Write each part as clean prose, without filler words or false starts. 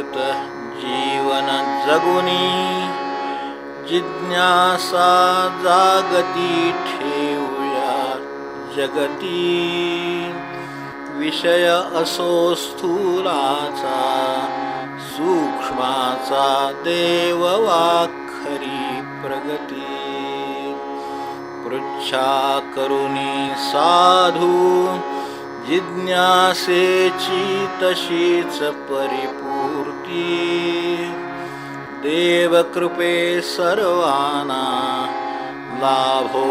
कृत जीवन जगुनी जिज्ञासा जागती ठेवूया जगती विषय असो स्थूलाचा सूक्ष्माचा देव वाखरी प्रगती पृच्छा करुनी साधू जिज्ञासेची तशीच परिपूर्ती देव कृपे सर्वांना लाभो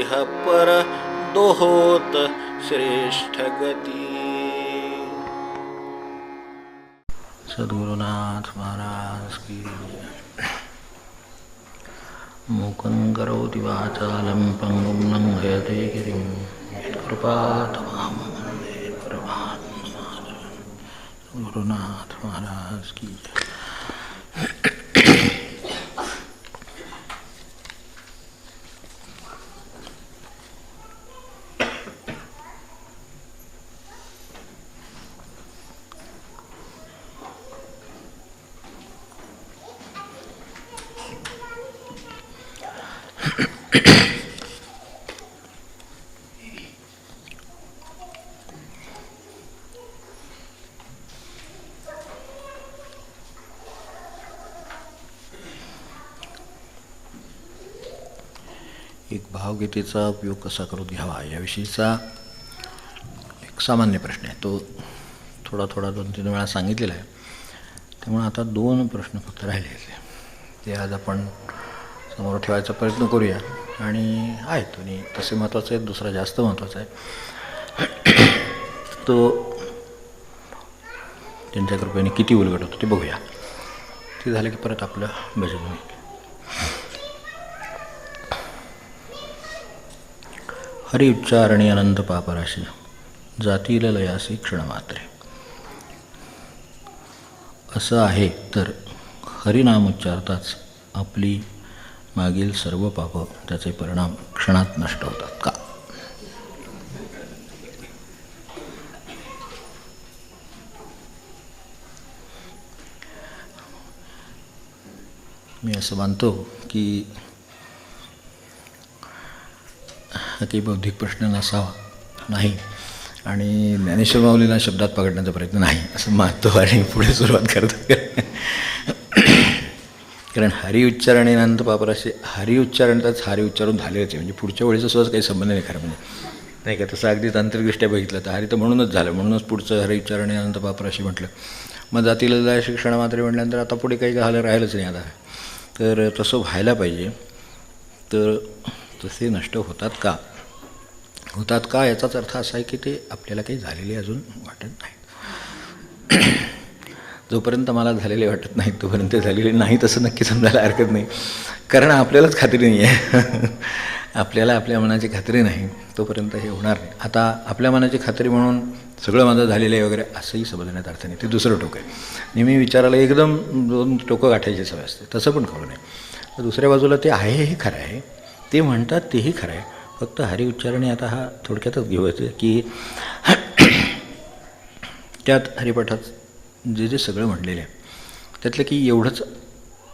इह पर दोहोत श्रेष्ठ गती. सद्गुरुनाथ महाराज की. मूकं करोति वाचालं पंगुं लंघयते गिरिं कृपातमहं वन्दे परमात्मानं. गुरुनाथ महाराज की. एक भावगीतेचा उपयोग कसा करून घ्यावा याविषयीचा एक सामान्य प्रश्न आहे. तो थोडा 2-3 वेळा सांगितलेला आहे. त्यामुळे आता 2 प्रश्न फक्त राहिले ते आज आपण समोर ठेवायचा प्रयत्न करूया. आणि आहेत आणि तसे महत्त्वाचे आहेत. दुसरा जास्त महत्त्वाचा आहे. तो त्यांच्या कृपेने किती उलगट होतो ते बघूया. ते झालं की परत आपलं भजन होईल. हरि उच्चारणे अनंत पापराशी जातील लयासी क्षणमात्रे. असं आहे तर हरिनाम उच्चारताच आपली मागील सर्व पाप त्याचे परिणाम क्षणात नष्ट होतात का? मी असं मानतो की हा काही बौद्धिक प्रश्न नसावा नाही आणि ज्ञानेश्वर माऊलींना शब्दात पकडण्याचा प्रयत्न नाही असं मानतो आणि पुढे सुरुवात करतो. कारण हरी उच्चारणे अनंत पापराशी हरी उच्चारणच हरी उच्चारून झालेच आहे. म्हणजे पुढच्या वेळेचा सुद्धा काही संबंध नाही खरं म्हणजे नाही का. तसं अगदी तांत्रिकदृष्ट्या बघितलं तर हरी तर म्हणूनच झालं. म्हणूनच पुढचं हरी उच्चारणे अनंत पापराशी म्हटलं. मग जातील जाय शिक्षण मात्रे म्हटल्यानंतर आता पुढे काही झालं राहिलंच नाही आता. तर तसं व्हायला पाहिजे. तर तसे नष्ट होतात का याचाच अर्थ असा आहे की ते आपल्याला काही झालेले अजून वाटत नाही. जोपर्यंत मला झालेले वाटत नाही तोपर्यंत झालेले नाही तसं नक्की समजायला हरकत नाही. कारण आपल्यालाच खात्री नाही आहे. आपल्याला आपल्या मनाची खात्री नाही तोपर्यंत हे होणार नाही. आता आपल्या मनाची खात्री म्हणून सगळं माझं झालेलं आहे वगैरे असंही समजण्यात अर्थ नाही. ते दुसरं टोक आहे. नेहमी विचाराला एकदम 2 टोकं गाठायची सवय असते. तसं पण खरं नाही. तर दुसऱ्या बाजूला ते आहे हे खरं आहे. ते म्हणतात तेही खरं आहे. फक्त हरी उच्चारणे आता हा थोडक्यातच घेऊयाचं की त्यात हरिपाठात जे सगळं म्हणलेलं आहे त्यातलं की एवढंच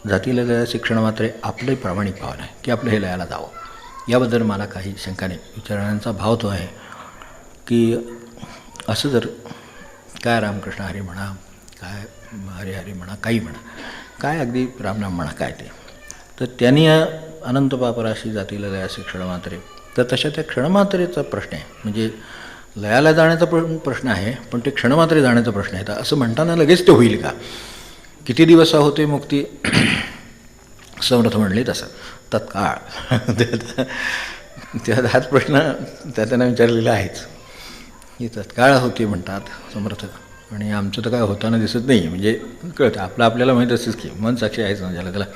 जातील लया शिक्षण मात्र आपलं प्रामाणिक भावना आहे की आपलं हे लयाला जावं. याबद्दल मला काही शंका नाही. विचारण्याचा भाव तो आहे की असं जर काय रामकृष्ण हरी म्हणा काय हरी हरी म्हणा काही म्हणा काय अगदी रामनाम म्हणा काय ते तर त्यांनी अनंत पापराशी जातील लया शिक्षण मात्रे तर तशा त्या क्षणमात्रेचा प्रश्न आहे. म्हणजे लयाला जाण्याचा प्रश्न आहे पण ते क्षणमात्रे जाण्याचा प्रश्न आहे. तर असं म्हणताना लगेच ते होईल का? किती दिवस होते मुक्ती समर्थ म्हणले तसं तत्काळ. त्यात हाच प्रश्न त्यांना विचारलेला आहेच की तत्काळ होते म्हणतात समर्थ आणि आमचं तर काय होताना दिसत नाही. म्हणजे कळतं आपलं आपल्याला माहीत असतेच की मन साक्षी आहेच ना ज्याला त्याला.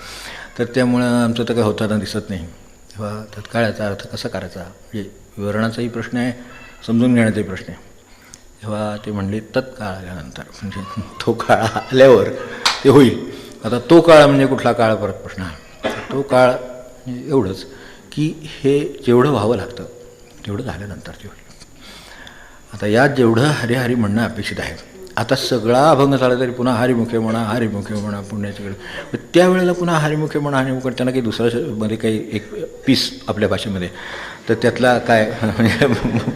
तर त्यामुळं आमचं तर काय होताना दिसत नाही. तेव्हा तत्काळाचा अर्थ कसा करायचा म्हणजे विवरणाचाही प्रश्न आहे समजून घेण्याचाही प्रश्न आहे. तेव्हा ते म्हणले तत्काळ आल्यानंतर म्हणजे तो काळ आल्यावर ते होईल. आता तो काळ म्हणजे कुठला काळ परत प्रश्न आहे. तो काळ एवढंच की हे जेवढं व्हावं लागतं तेवढं झाल्यानंतर ते होईल. आता यात जेवढं हरी हरी म्हणणं अपेक्षित आहे आता सगळा अभंग झाला तरी पुन्हा हरिमुखे म्हणा पुण्याच्याकडे त्यावेळेला पुन्हा हरिमुखे म्हणा त्यांना काही दुसऱ्या मध्ये काही एक पीस आपल्या भाषेमध्ये तर त्यातला काय म्हणजे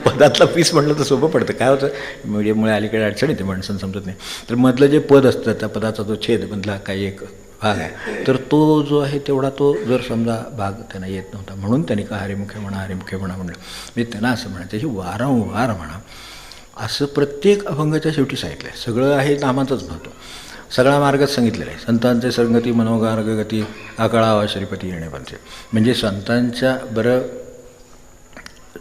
पदातला पीस म्हटलं तर सोपं पडतं. काय होतं मीडियममुळे अलीकडे अडचण येते माणसांना समजत नाही. तर मधलं जे पद असतं त्या पदाचा जो छेदमधला काही एक भाग आहे तर तो जो आहे तेवढा तो जर समजा भाग त्यांना येत नव्हता म्हणून त्यांनी का हरिमुखे म्हणा म्हणलं. म्हणजे त्यांना असं म्हणायचं ही वारंवार म्हणा असं प्रत्येक अभंगाच्या शेवटी सांगितलं आहे. सगळं आहे नामाचंच महत्त्व. सगळा मार्गच सांगितलेला आहे. संतांचे संगती मनोगार्गगती आकळावा श्रीपती येणे बनते. म्हणजे संतांच्या बरं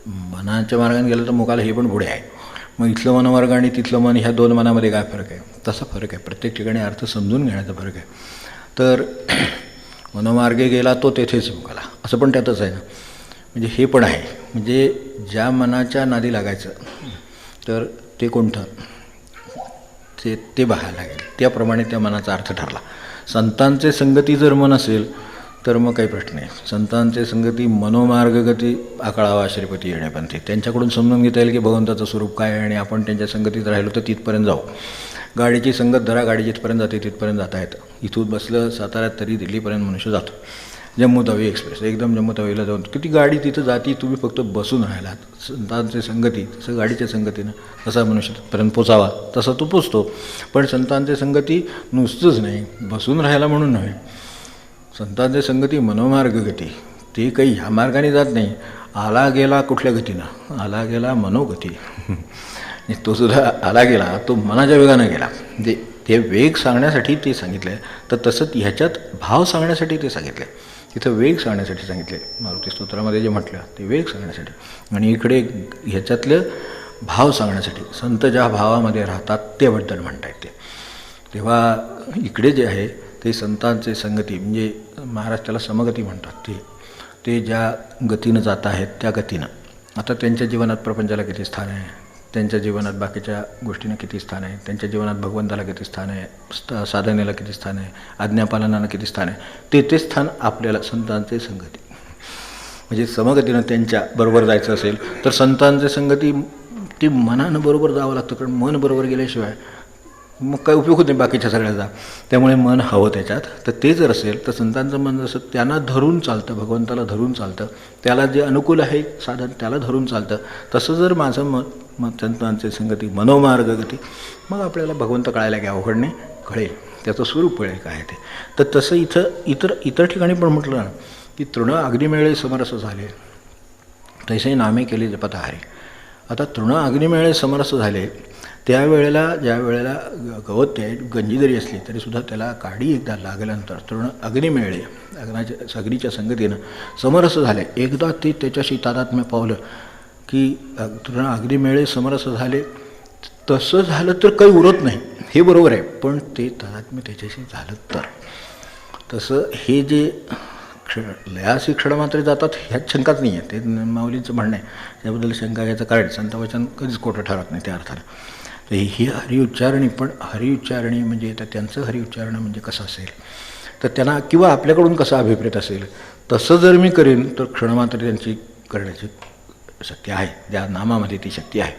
मनाच्या मार्गाने गेलं तर मुखाला हे पण पुढे आहे. मग इथलं मनोमार्ग आणि तिथलं मन ह्या दोन मनामध्ये काय फरक आहे? तसा फरक आहे. प्रत्येक ठिकाणी अर्थ समजून घेण्याचा फरक आहे. तर मनोमार्गे गेला तो तेथेच मुखाला असं पण त्यातच आहे ना. म्हणजे हे पण आहे. म्हणजे ज्या मनाच्या नादी लागायचं तर ते कोणतं ते बघायला लागेल. त्याप्रमाणे त्या मनाचा अर्थ ठरला. संतांचे संगती जर मन असेल तर मग काही प्रश्न नाही. संतांचे संगती मनोमार्गगती आकळावा श्रीपती येण्यापर्यंत त्यांच्याकडून समजून घेता येईल की भगवंताचं स्वरूप काय आहे आणि आपण त्यांच्या संगतीत राहिलो तर तिथपर्यंत जाऊ. गाडीची संगत धरा, गाडी जिथपर्यंत जाते तिथपर्यंत जाता येतं. इथून बसलं साताऱ्यात तरी दिल्लीपर्यंत मनुष्य जातो. जम्मू तवी एक्सप्रेस एकदम जम्मू तवीला जाऊन किती गाडी तिथं जाती तुम्ही फक्त बसून राहिलात. संतांचे संगती तसं गाडीच्या संगतीनं कसा मनुष्य तिथपर्यंत पोचावा तसा तो पोचतो. पण संतांचे संगती नुसतंच नाही बसून राहायला म्हणून नव्हे. संतांचे संगती मनोमार्गगती ते काही ह्या मार्गाने जात नाही. आला गेला कुठल्या गतीनं? आला गेला मनोगती. तो सुद्धा आला गेला तो मनाच्या वेगानं गेला. म्हणजे ते वेग सांगण्यासाठी ते सांगितलं आहे. तर तसंच ह्याच्यात भाव सांगण्यासाठी ते सांगितलं आहे. तिथं वेग सांगण्यासाठी सांगितले. मारुती स्तोत्रामध्ये जे म्हटलं ते वेग सांगण्यासाठी आणि इकडे ह्याच्यातलं भाव सांगण्यासाठी. संत ज्या भावामध्ये राहतात त्याबद्दल म्हणता येते. तेव्हा इकडे जे आहे ते संतांचे संगती म्हणजे महाराष्ट्राला समगती म्हणतात. ते ज्या गतीनं जात आहेत त्या गतीनं आता त्यांच्या जीवनात प्रपंचाला किती स्थान आहे, त्यांच्या जीवनात बाकीच्या गोष्टींना किती स्थान आहे, त्यांच्या जीवनात भगवंताला किती स्थान आहे, साधनेला किती स्थान आहे, आज्ञापालनाला किती स्थान आहे, ते स्थान आपल्याला संतांचे संगती म्हणजे समगतीनं त्यांच्या बरोबर जायचं असेल तर संतांचे संगती ते मनानं बरोबर जावं लागतं. कारण मन बरोबर गेल्याशिवाय मग काय उपयोग होत नाही बाकीच्या सगळ्याचा. त्यामुळे मन हवं त्याच्यात. तर ते जर असेल तर संतांचं मन जसं त्यांना धरून चालतं, भगवंताला धरून चालतं, त्याला जे अनुकूल आहे साधन त्याला धरून चालतं, तसं जर माझं मग संतांचे संगती मनोमार्गगती मग आपल्याला भगवंत कळायला काय अवघड नाही, कळेल त्याचं स्वरूप कळेल काय ते. तर तसं इथं इतर ठिकाणी पण म्हटलं ना की तृण अग्निमेळे समरस झाले तसे नामे केले जपता हरे. आता तृण अग्निमेळे समरस झाले त्यावेळेला ज्या वेळेला गवत आहे गंजी जरी असली तरीसुद्धा त्याला काडी एकदा लागल्यानंतर तृण अग्निमेळे अग्नीच्या संगतीनं समरस झाले. एकदा ते त्याच्याशी तादात्म्य पावलं की तृण अग्निमेळे समरस झाले. तसं झालं तर काही उरत नाही हे बरोबर आहे, पण ते तादात्म्य त्याच्याशी झालं तर तसं हे जे लयासी क्षण मात्र जातात ह्यात शंकाच नाही आहे. ते माऊलींचं म्हणणं आहे. त्याबद्दल शंका घ्यायचं कारण संतवचन कधीच खोटं ठरत नाही त्या अर्थानं. तर ही हरिउच्चारणी पण हरिउच्चारणी म्हणजे तर त्यांचं हरिउच्चारण म्हणजे कसं असेल तर त्यांना किंवा आपल्याकडून कसा अभिप्रेत असेल तसं जर मी करेन तर क्षणमात्र त्यांची करण्याची शक्ती आहे. ज्या नामामध्ये ती शक्ती आहे.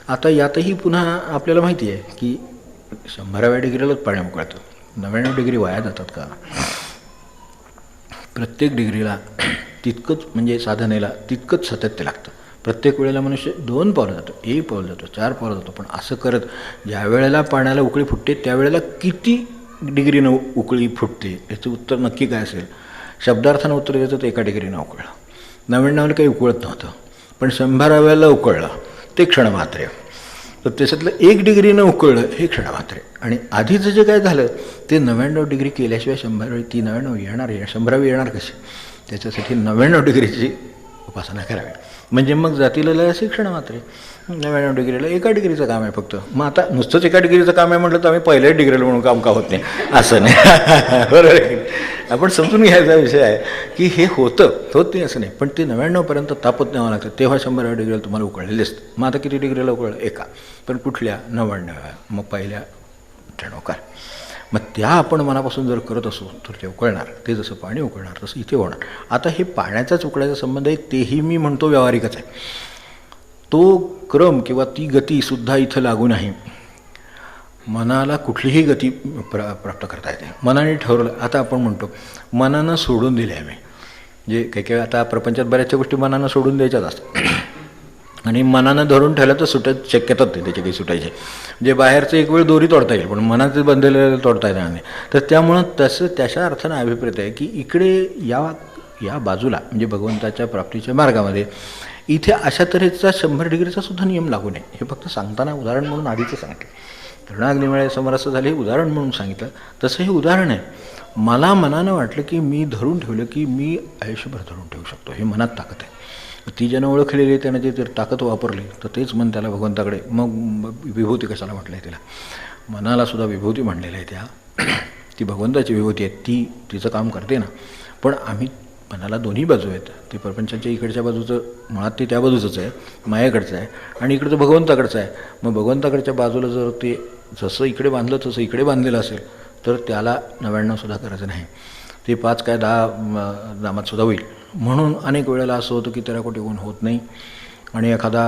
आता यातही पुन्हा आपल्याला माहिती आहे की 100व्या डिग्रीलाच पाणी उकळतं. 99 डिग्री वाया जातात का? प्रत्येक डिग्रीला तितकंच म्हणजे साधनेला तितकंच सातत्य लागतं. प्रत्येक वेळेला मनुष्य 2 पावलं जातो, 1 पावलं जातो, 4 पावलं जातो. पण असं करत ज्या वेळेला पाण्याला उकळी फुटते त्यावेळेला किती डिग्रीनं उकळी फुटते याचं उत्तर नक्की काय असेल? शब्दार्थानं उत्तर द्यायचं तर 1 डिग्रीनं उकळलं. 99ला काही उकळत नव्हतं, पण 100व्याला उकळलं ते क्षणमात्र. तर त्याच्यातलं 1 डिग्रीनं उकळलं हे क्षणमात्र. आणि आधीचं जे काय झालं ते 99 डिग्री केल्याशिवाय 100 ती 99 येणार 100वी येणार कशी? त्याच्यासाठी 99 डिग्रीची उपासना करावी. म्हणजे मग जातीला लयासी क्षणमात्र 99 डिग्रीला 1 डिग्रीचं काम आहे फक्त. मग आता नुसतंच 1 डिग्रीचं काम आहे म्हटलं तर आम्ही पहिल्याच डिग्रीला म्हणून काम का होत नाही असं नाही. बरोबर आहे. आपण समजून घ्यायचा विषय आहे की हे होत नाही असं नाही, पण ते 99पर्यंत तापत न्यावं लागतं. तेव्हा 100व्या डिग्रीला तुम्हाला उकळलेले असतं. मग आता किती डिग्रीला उकळलं? 1. पण कुठल्या? 99व्या. मग पहिल्या 98. मग त्या आपण मनापासून जर करत असू तर ते उकळणार. ते जसं पाणी उकळणार तसं इथे होणार. आता हे पाण्याचाच उकळायचा संबंध आहे तेही मी म्हणतो व्यावहारिकच आहे. तो क्रम किंवा ती गतीसुद्धा इथं लागू नाही. मनाला कुठलीही गती प्राप्त करता येते. मनाने ठरवलं, आता आपण म्हणतो मनानं सोडून दिले आम्ही, जे काही काही आता प्रपंचात बऱ्याचशा गोष्टी मनानं सोडून द्यायच्याच असतात आणि मनानं धरून ठेवलं तर सुटत शक्यताच नाही त्याची काही सुटायची. म्हणजे बाहेरचं एक वेळ दोरी तोडता येईल पण मनाचं बंधलेलं तोडता येणार नाही. तर त्यामुळं तसं त्याच्या अर्थानं अभिप्रेत आहे की इकडे या बाजूला म्हणजे भगवंताच्या प्राप्तीच्या मार्गामध्ये इथे अशा तऱ्हेचा 100 डिग्रीचा सुद्धा नियम लागू नये. हे फक्त सांगताना उदाहरण म्हणून आधीचं सांगितलं. तृणाग्निमळे समरस झाले हे उदाहरण म्हणून सांगितलं. तसं हे उदाहरण आहे. मला मनानं वाटलं की मी धरून ठेवलं की मी आयुष्यभर धरून ठेवू शकतो, हे मनात ताकद आहे. ती ज्यानं ओळखलेली आहे त्यानं जे ताकद वापरली तर तेच मन त्याला भगवंताकडे. मग विभूती कशाला म्हटलं आहे तिला, मनाला सुद्धा विभूती म्हणलेलं आहे. ती भगवंताची विभूती आहे, ती तिचं काम करते ना. पण आम्ही मनाला दोन्ही बाजू आहेत. ती प्रपंचाच्या इकडच्या बाजूचं मुळात ते त्या बाजूचंच आहे, मायेकडचं आहे, आणि इकडचं भगवंताकडचं आहे. मग भगवंताकडच्या बाजूला जर ते जसं इकडे बांधलं तसं इकडे बांधलेलं असेल तर त्याला 99 सुद्धा करायचं नाही. ते 5 काय 10 नामात सुद्धा होईल. म्हणून अनेक वेळेला असं होतं की तेराकोटीहून होत नाही आणि एखादा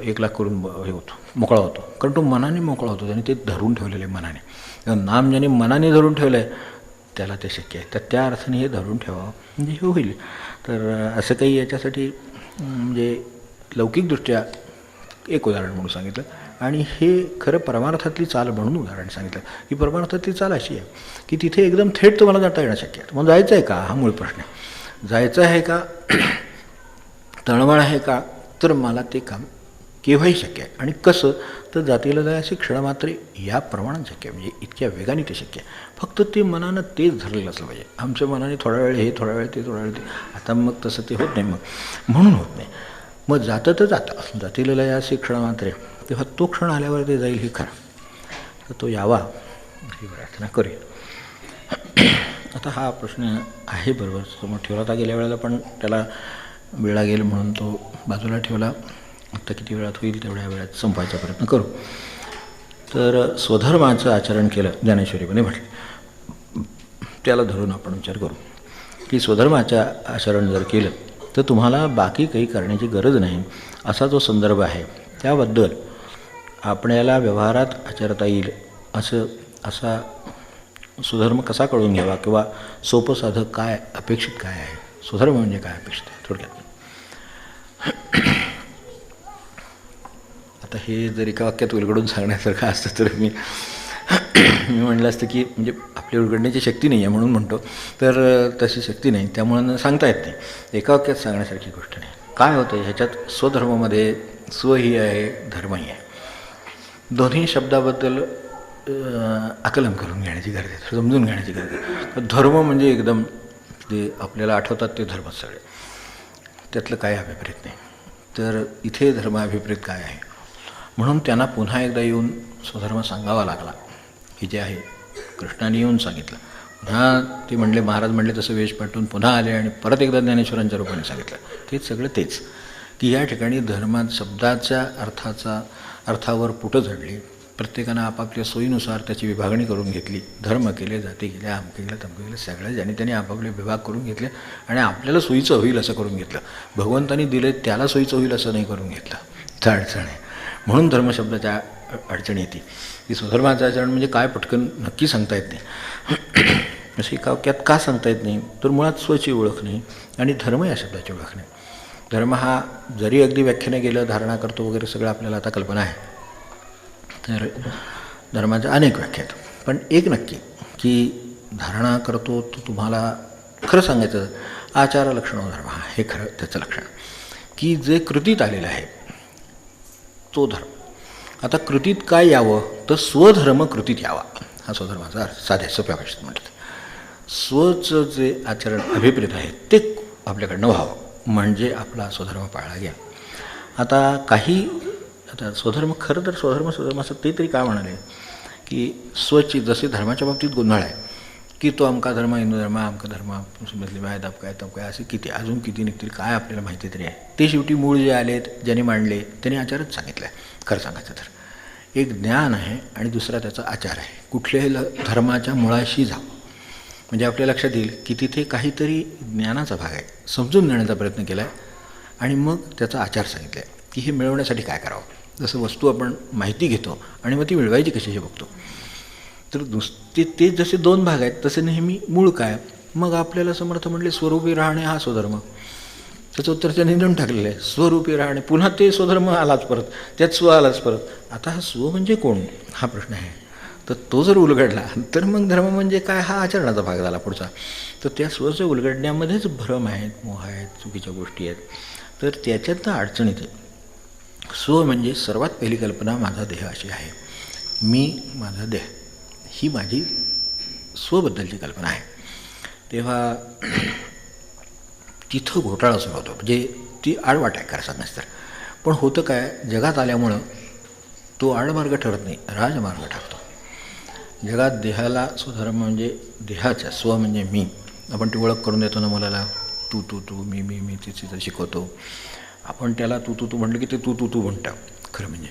1 लाख करून हे होतो, मोकळा होतो. कारण तो मनाने मोकळा होतो, त्याने ते धरून ठेवलेले मनाने. नाम ज्याने मनाने धरून ठेवलं आहे त्याला ते शक्य आहे. तर त्या अर्थाने हे धरून ठेवावं म्हणजे हे होईल. तर असं काही याच्यासाठी म्हणजे लौकिकदृष्ट्या एक उदाहरण म्हणून सांगितलं आणि हे खरं परमार्थातली चाल म्हणून उदाहरण सांगितलं की परमार्थातली चाल अशी आहे की तिथे एकदम थेट तुम्हाला जाता येणं शक्य आहे. मग जायचं आहे का, हा मूळ प्रश्न आहे. जायचं आहे का, तळमळ आहे का, तर मला ते काम केव्हाही शक्य आहे. आणि कसं, तर जातीला जायचे क्षणमात्रे या प्रमाणात शक्य आहे, म्हणजे इतक्या वेगाने ते शक्य आहे. फक्त ते मनानं तेच धरलेलं असलं पाहिजे. आमच्या मनाने थोडा वेळ हे, थोडा वेळ ते, थोडा वेळ ते. आता मग तसं ते होत नाही, मग म्हणून होत नाही. मग जातं तर जातं, जातीला याचे क्षणमात्रे, तेव्हा तो क्षण आल्यावर ते जाईल हे खरं. तर तो यावा ही प्रार्थना करेल. आता हा प्रश्न आहे बरोबर समोर ठेवला होता गेल्या वेळेला, पण त्याला वेळ लागेल म्हणून तो बाजूला ठेवला. आता किती वेळात होईल तेवढ्या वेळात संपवायचा प्रयत्न करू. तर स्वधर्माचं आचरण केलं ज्ञानेश्वरीपणे म्हटलं, त्याला धरून आपण विचार करू की स्वधर्माचं आचरण जर केलं तर तुम्हाला बाकी काही करण्याची गरज नाही असा जो संदर्भ आहे त्याबद्दल आपल्याला व्यवहारात आचरता येईल असा स्वधर्म कसा कळून घ्यावा किंवा सोपं साधं काय अपेक्षित काय आहे, स्वधर्म म्हणजे काय अपेक्षित आहे थोडक्यात. आता हे जर एका वाक्यात उलगडून सांगण्यासारखं असतं तर मी म्हटलं असतं की म्हणजे आपली उलगडण्याची शक्ती नाही आहे म्हणून म्हणतो, तर तशी शक्ती नाही त्यामुळं सांगता येत नाही. एका वाक्यात सांगण्यासारखी गोष्ट नाही. काय होतं ह्याच्यात, स्वधर्मामध्ये स्वही आहे, धर्मही आहे. दोन्ही शब्दाबद्दल आकलन करून घेण्याची गरज आहे, समजून घेण्याची गरज आहे. धर्म म्हणजे एकदम ते आपल्याला आठवतात ते धर्म सगळे, त्यातलं काय अभिप्रेत नाही. तर इथे धर्माभिप्रेत काय आहे म्हणून त्यांना पुन्हा एकदा येऊन स्वधर्म सांगावा लागला, की जे आहे कृष्णाने येऊन सांगितलं. पुन्हा ते म्हणले, महाराज म्हणले तसं वेश पाठवून पुन्हा आले आणि परत एकदा ज्ञानेश्वरांच्या रूपाने सांगितलं. तेच सगळं तेच की या ठिकाणी धर्मात शब्दाच्या अर्थावर पुटं झडली. प्रत्येकानं आपापल्या सोयीनुसार त्याची विभागणी करून घेतली. धर्म केले, जाती केल्या, अमके केलं, तमके केलं, सगळ्या ज्याने त्याने आपापले विभाग करून घेतले आणि आपल्याला सोयीचं होईल असं करून घेतलं. भगवंतानी दिले त्याला सोयीचं होईल असं नाही करून घेतलं. तर अडचण आहे. म्हणून धर्मशब्दाच्या अडचण येते की स्वधर्माचं आचरण म्हणजे काय पटकन नक्की सांगता येत नाही. अशी एका वाक्यात का सांगता येत नाही, तर मुळात स्वची ओळख नाही आणि धर्म या शब्दाची ओळख नाही. धर्म हा जरी अगदी व्याख्याने गेलं, धारणा करतो वगैरे सगळं आपल्याला आता कल्पना आहे, तर धर्माच्या अनेक व्याख्या आहेत. पण एक नक्की की धारणा करतो तो तुम्हाला खरं सांगायचं आचार लक्षणो धर्म हे खरं त्याचं लक्षण की जे कृतीत आलेलं आहे तो धर्म. आता कृतीत काय यावं, तर स्वधर्म कृतीत यावा हा स्वधर्माचा साध्या सोप्या भाषेत म्हणतात. स्वचं जे आचरण अभिप्रेत आहे ते आपल्याकडनं व्हावं म्हणजे आपला स्वधर्म पाळला गेला. आता स्वधर्म खरं तर स्वधर्म असं ते तरी काय म्हणाले की स्वची जसे धर्माच्या बाबतीत गोंधळ आहे की तो अमका धर्म, हिंदू धर्म, अमका धर्म, मुस्लिम आहे, तप काय असे किती अजून किती निघतील काय आपल्याला माहिती तरी आहे. ते शेवटी मूळ जे आलेत ज्याने मांडले त्याने आचारच सांगितलं आहे. खरं सांगायचं तर एक ज्ञान आहे आणि दुसरा त्याचा आचार आहे. कुठल्याही धर्माच्या मुळाशी जावं म्हणजे आपल्या लक्षात येईल की तिथे काहीतरी ज्ञानाचा भाग आहे, समजून घेण्याचा प्रयत्न केला आहे आणि मग त्याचा आचार सांगितला आहे की हे मिळवण्यासाठी काय करावं. जसं वस्तू आपण माहिती घेतो आणि मग ती मिळवायची कशी हे बघतो. तर ते जसे दोन भाग आहेत तसे नेहमी मूळ काय. मग आपल्याला समर्थ म्हटले स्वरूपी राहणे हा स्वधर्म. त्याचं उत्तर त्यांनी देऊन टाकलेलं आहे. स्वरूपी राहणे, पुन्हा ते स्वधर्म आलाच परत, त्यात स्व आलाच परत. आता हा स्व म्हणजे कोण हा प्रश्न आहे. तर तो जर उलगडला तर मग धर्म म्हणजे काय हा आचरणाचा भाग झाला पुढचा. तर त्या स्वचं उलगडण्यामध्येच भ्रम आहेत, मोह आहेत, चुकीच्या गोष्टी आहेत. तर त्याच्यातनं अडचण येते. स्व म्हणजे सर्वात पहिली कल्पना माझा देह अशी आहे. मी माझा देह ही माझी स्वबद्दलची कल्पना आहे. तेव्हा तिथं घोटाळा सुरू होतो. म्हणजे ती आडवाट आहे खरं सांगायचं तर. पण होतं काय, जगात आल्यामुळं तो आडमार्ग ठरत नाही, राजमार्ग ठरतो. जगात देहाला स्वधर्म म्हणजे देहाच्या स्व म्हणजे मी, आपण ती ओळख करून देतो ना मुलाला. तू तू तू मी मी मी तिचं शिकवतो. आपण त्याला तू तू तू म्हटलं की ते तू तू तू म्हणतो खरं म्हणजे.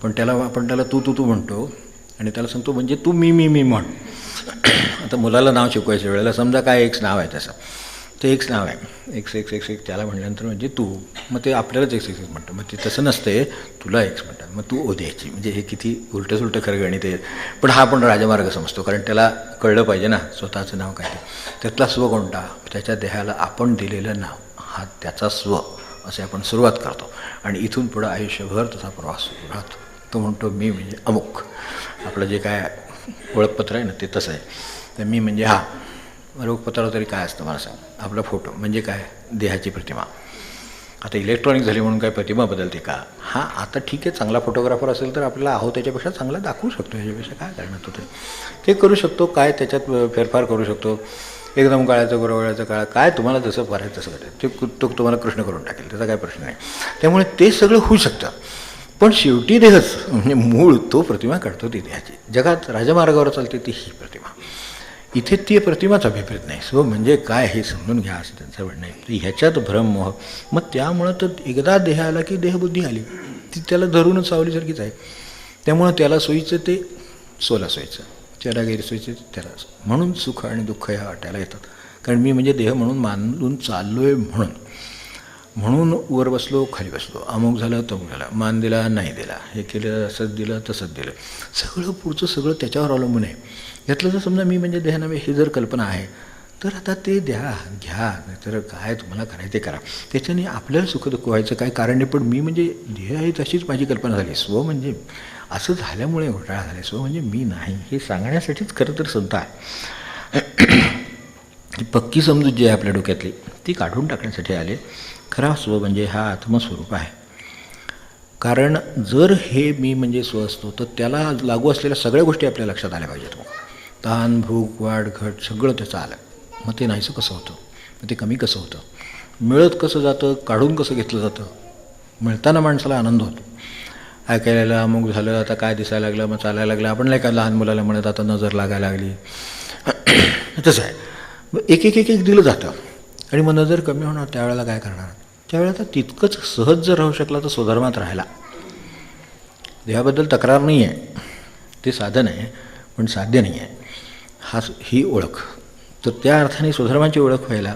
पण आपण त्याला तू तू तू म्हणतो आणि त्याला सांगतो म्हणजे तू मी मी मी म्हण. आता मुलाला नाव शिकवायच्या वेळेला समजा काय एक्स नाव आहे त्याचं, ते एक्स नाव आहे, एक्स एक्स एक्स एक्स त्याला म्हटल्यानंतर म्हणजे तू, मग ते आपल्यालाच एक्स एक्स एक्स म्हणतं. मग ते तसं नसते, तुला एक्स म्हणतात, मग तू ओ द्यायची. म्हणजे हे किती उलटं सुलटं खरं गणित आहे. पण हा आपण राजमार्ग समजतो, कारण त्याला कळलं पाहिजे ना स्वतःचं नाव काय. त्यातला स्व कोणता, त्याच्या देहाला आपण दिलेलं नाव हा त्याचा स्व असे आपण सुरुवात करतो. आणि इथून पुढं आयुष्यभर तसा प्रवास सुरू राहतो. तो म्हणतो मी म्हणजे अमुक. आपलं जे काय ओळखपत्र आहे ना ते तसं आहे. तर मी म्हणजे हा ओळखपत्रावर तरी काय असतं मला सांग. आपला फोटो म्हणजे काय, देहाची प्रतिमा. आता इलेक्ट्रॉनिक झाली म्हणून काय प्रतिमा बदलते का. हा आता ठीक आहे, चांगला फोटोग्राफर असेल तर आपल्याला आहो त्याच्यापेक्षा चांगला दाखवू शकतो. ह्याच्यापेक्षा काय करण्यात होतं ते करू शकतो. काय त्याच्यात फेरफार करू शकतो. एकदम काळाचं गोरवळ्याचं काळ काय तुम्हाला जसं करायचं तसं करायचं. ते तो तुम्हाला कृष्ण करून टाकेल, त्याचा काय प्रश्न नाही. त्यामुळे ते सगळं होऊ शकतं. पण शेवटी देहच म्हणजे मूळ तो प्रतिमा काढतो ती देहाची. जगात राजमार्गावर चालते ती ही प्रतिमा. इथे ती प्रतिमाच अभिप्रेत नाही. स्व म्हणजे काय हे समजून घ्या असं त्यांचं म्हणणं आहे. तर ह्याच्यात भ्रम मोह. मग त्यामुळं तर एकदा देह आला की देहबुद्धी आली, ती त्याला धरूनच सावलीसारखीच आहे. त्यामुळं त्याला सोयीचं ते सोला सोयीचं, त्याला गैरसोयीचं त्याला. म्हणून सुख आणि दुःख ह्या वाटायला येतात. कारण मी म्हणजे देह म्हणून मानून चाललो आहे. म्हणून वर बसलो खाली बसलो, अमुक झालं तमुक झालं, मान दिला नाही दिला, हे केलं असंच दिलं तसंच दिलं, सगळं पुढचं सगळं त्याच्यावर अवलंबून आहे. यातलं जर समजा मी म्हणजे देह नव्हे हे जर कल्पना आहे तर आता ते घ्या नाहीतर काय तुम्हाला करायचं ते करा. त्याच्याने आपल्याला सुखदुःख व्हायचं काय कारण नाही. पण मी म्हणजे देह आहे तशीच माझी कल्पना झाली. स्व म्हणजे असं झाल्यामुळे घोटाळा झाला. स्व म्हणजे मी नाही हे सांगण्यासाठीच खरं तर संत आहे. ती पक्की समजूत जी आहे आपल्या डोक्यातली ती काढून टाकण्यासाठी आले. खरा स्व म्हणजे हा आत्मस्वरूप आहे. कारण जर हे मी म्हणजे स्व असतो तर त्याला लागू असलेल्या सगळ्या गोष्टी आपल्या लक्षात आल्या पाहिजेत. ताण भूक वाढ घट सगळं त्याचं आलं. मग ते नाहीसं कसं होतं, मग ते कमी कसं होतं, मिळत कसं जातं, काढून कसं घेतलं जातं. मिळताना माणसाला आनंद होतो. ऐकायला अमुक झालं, आता काय दिसायला लागलं, मग चालायला लागलं. आपण नाही का लहान मुलाला म्हणत आता नजर लागायला लागली तसं आहे. मग एक एक एक एक दिलं जातं आणि मग नजर कमी होणार. त्यावेळेला काय करणार. त्यावेळेला तर तितकंच सहज जर राहू शकला तर स्वधर्मात राहायला. देहाबद्दल तक्रार नाही आहे, ते साधन आहे पण साध्य नाही आहे. ही ओळख. तर त्या अर्थाने स्वधर्माची ओळख व्हायला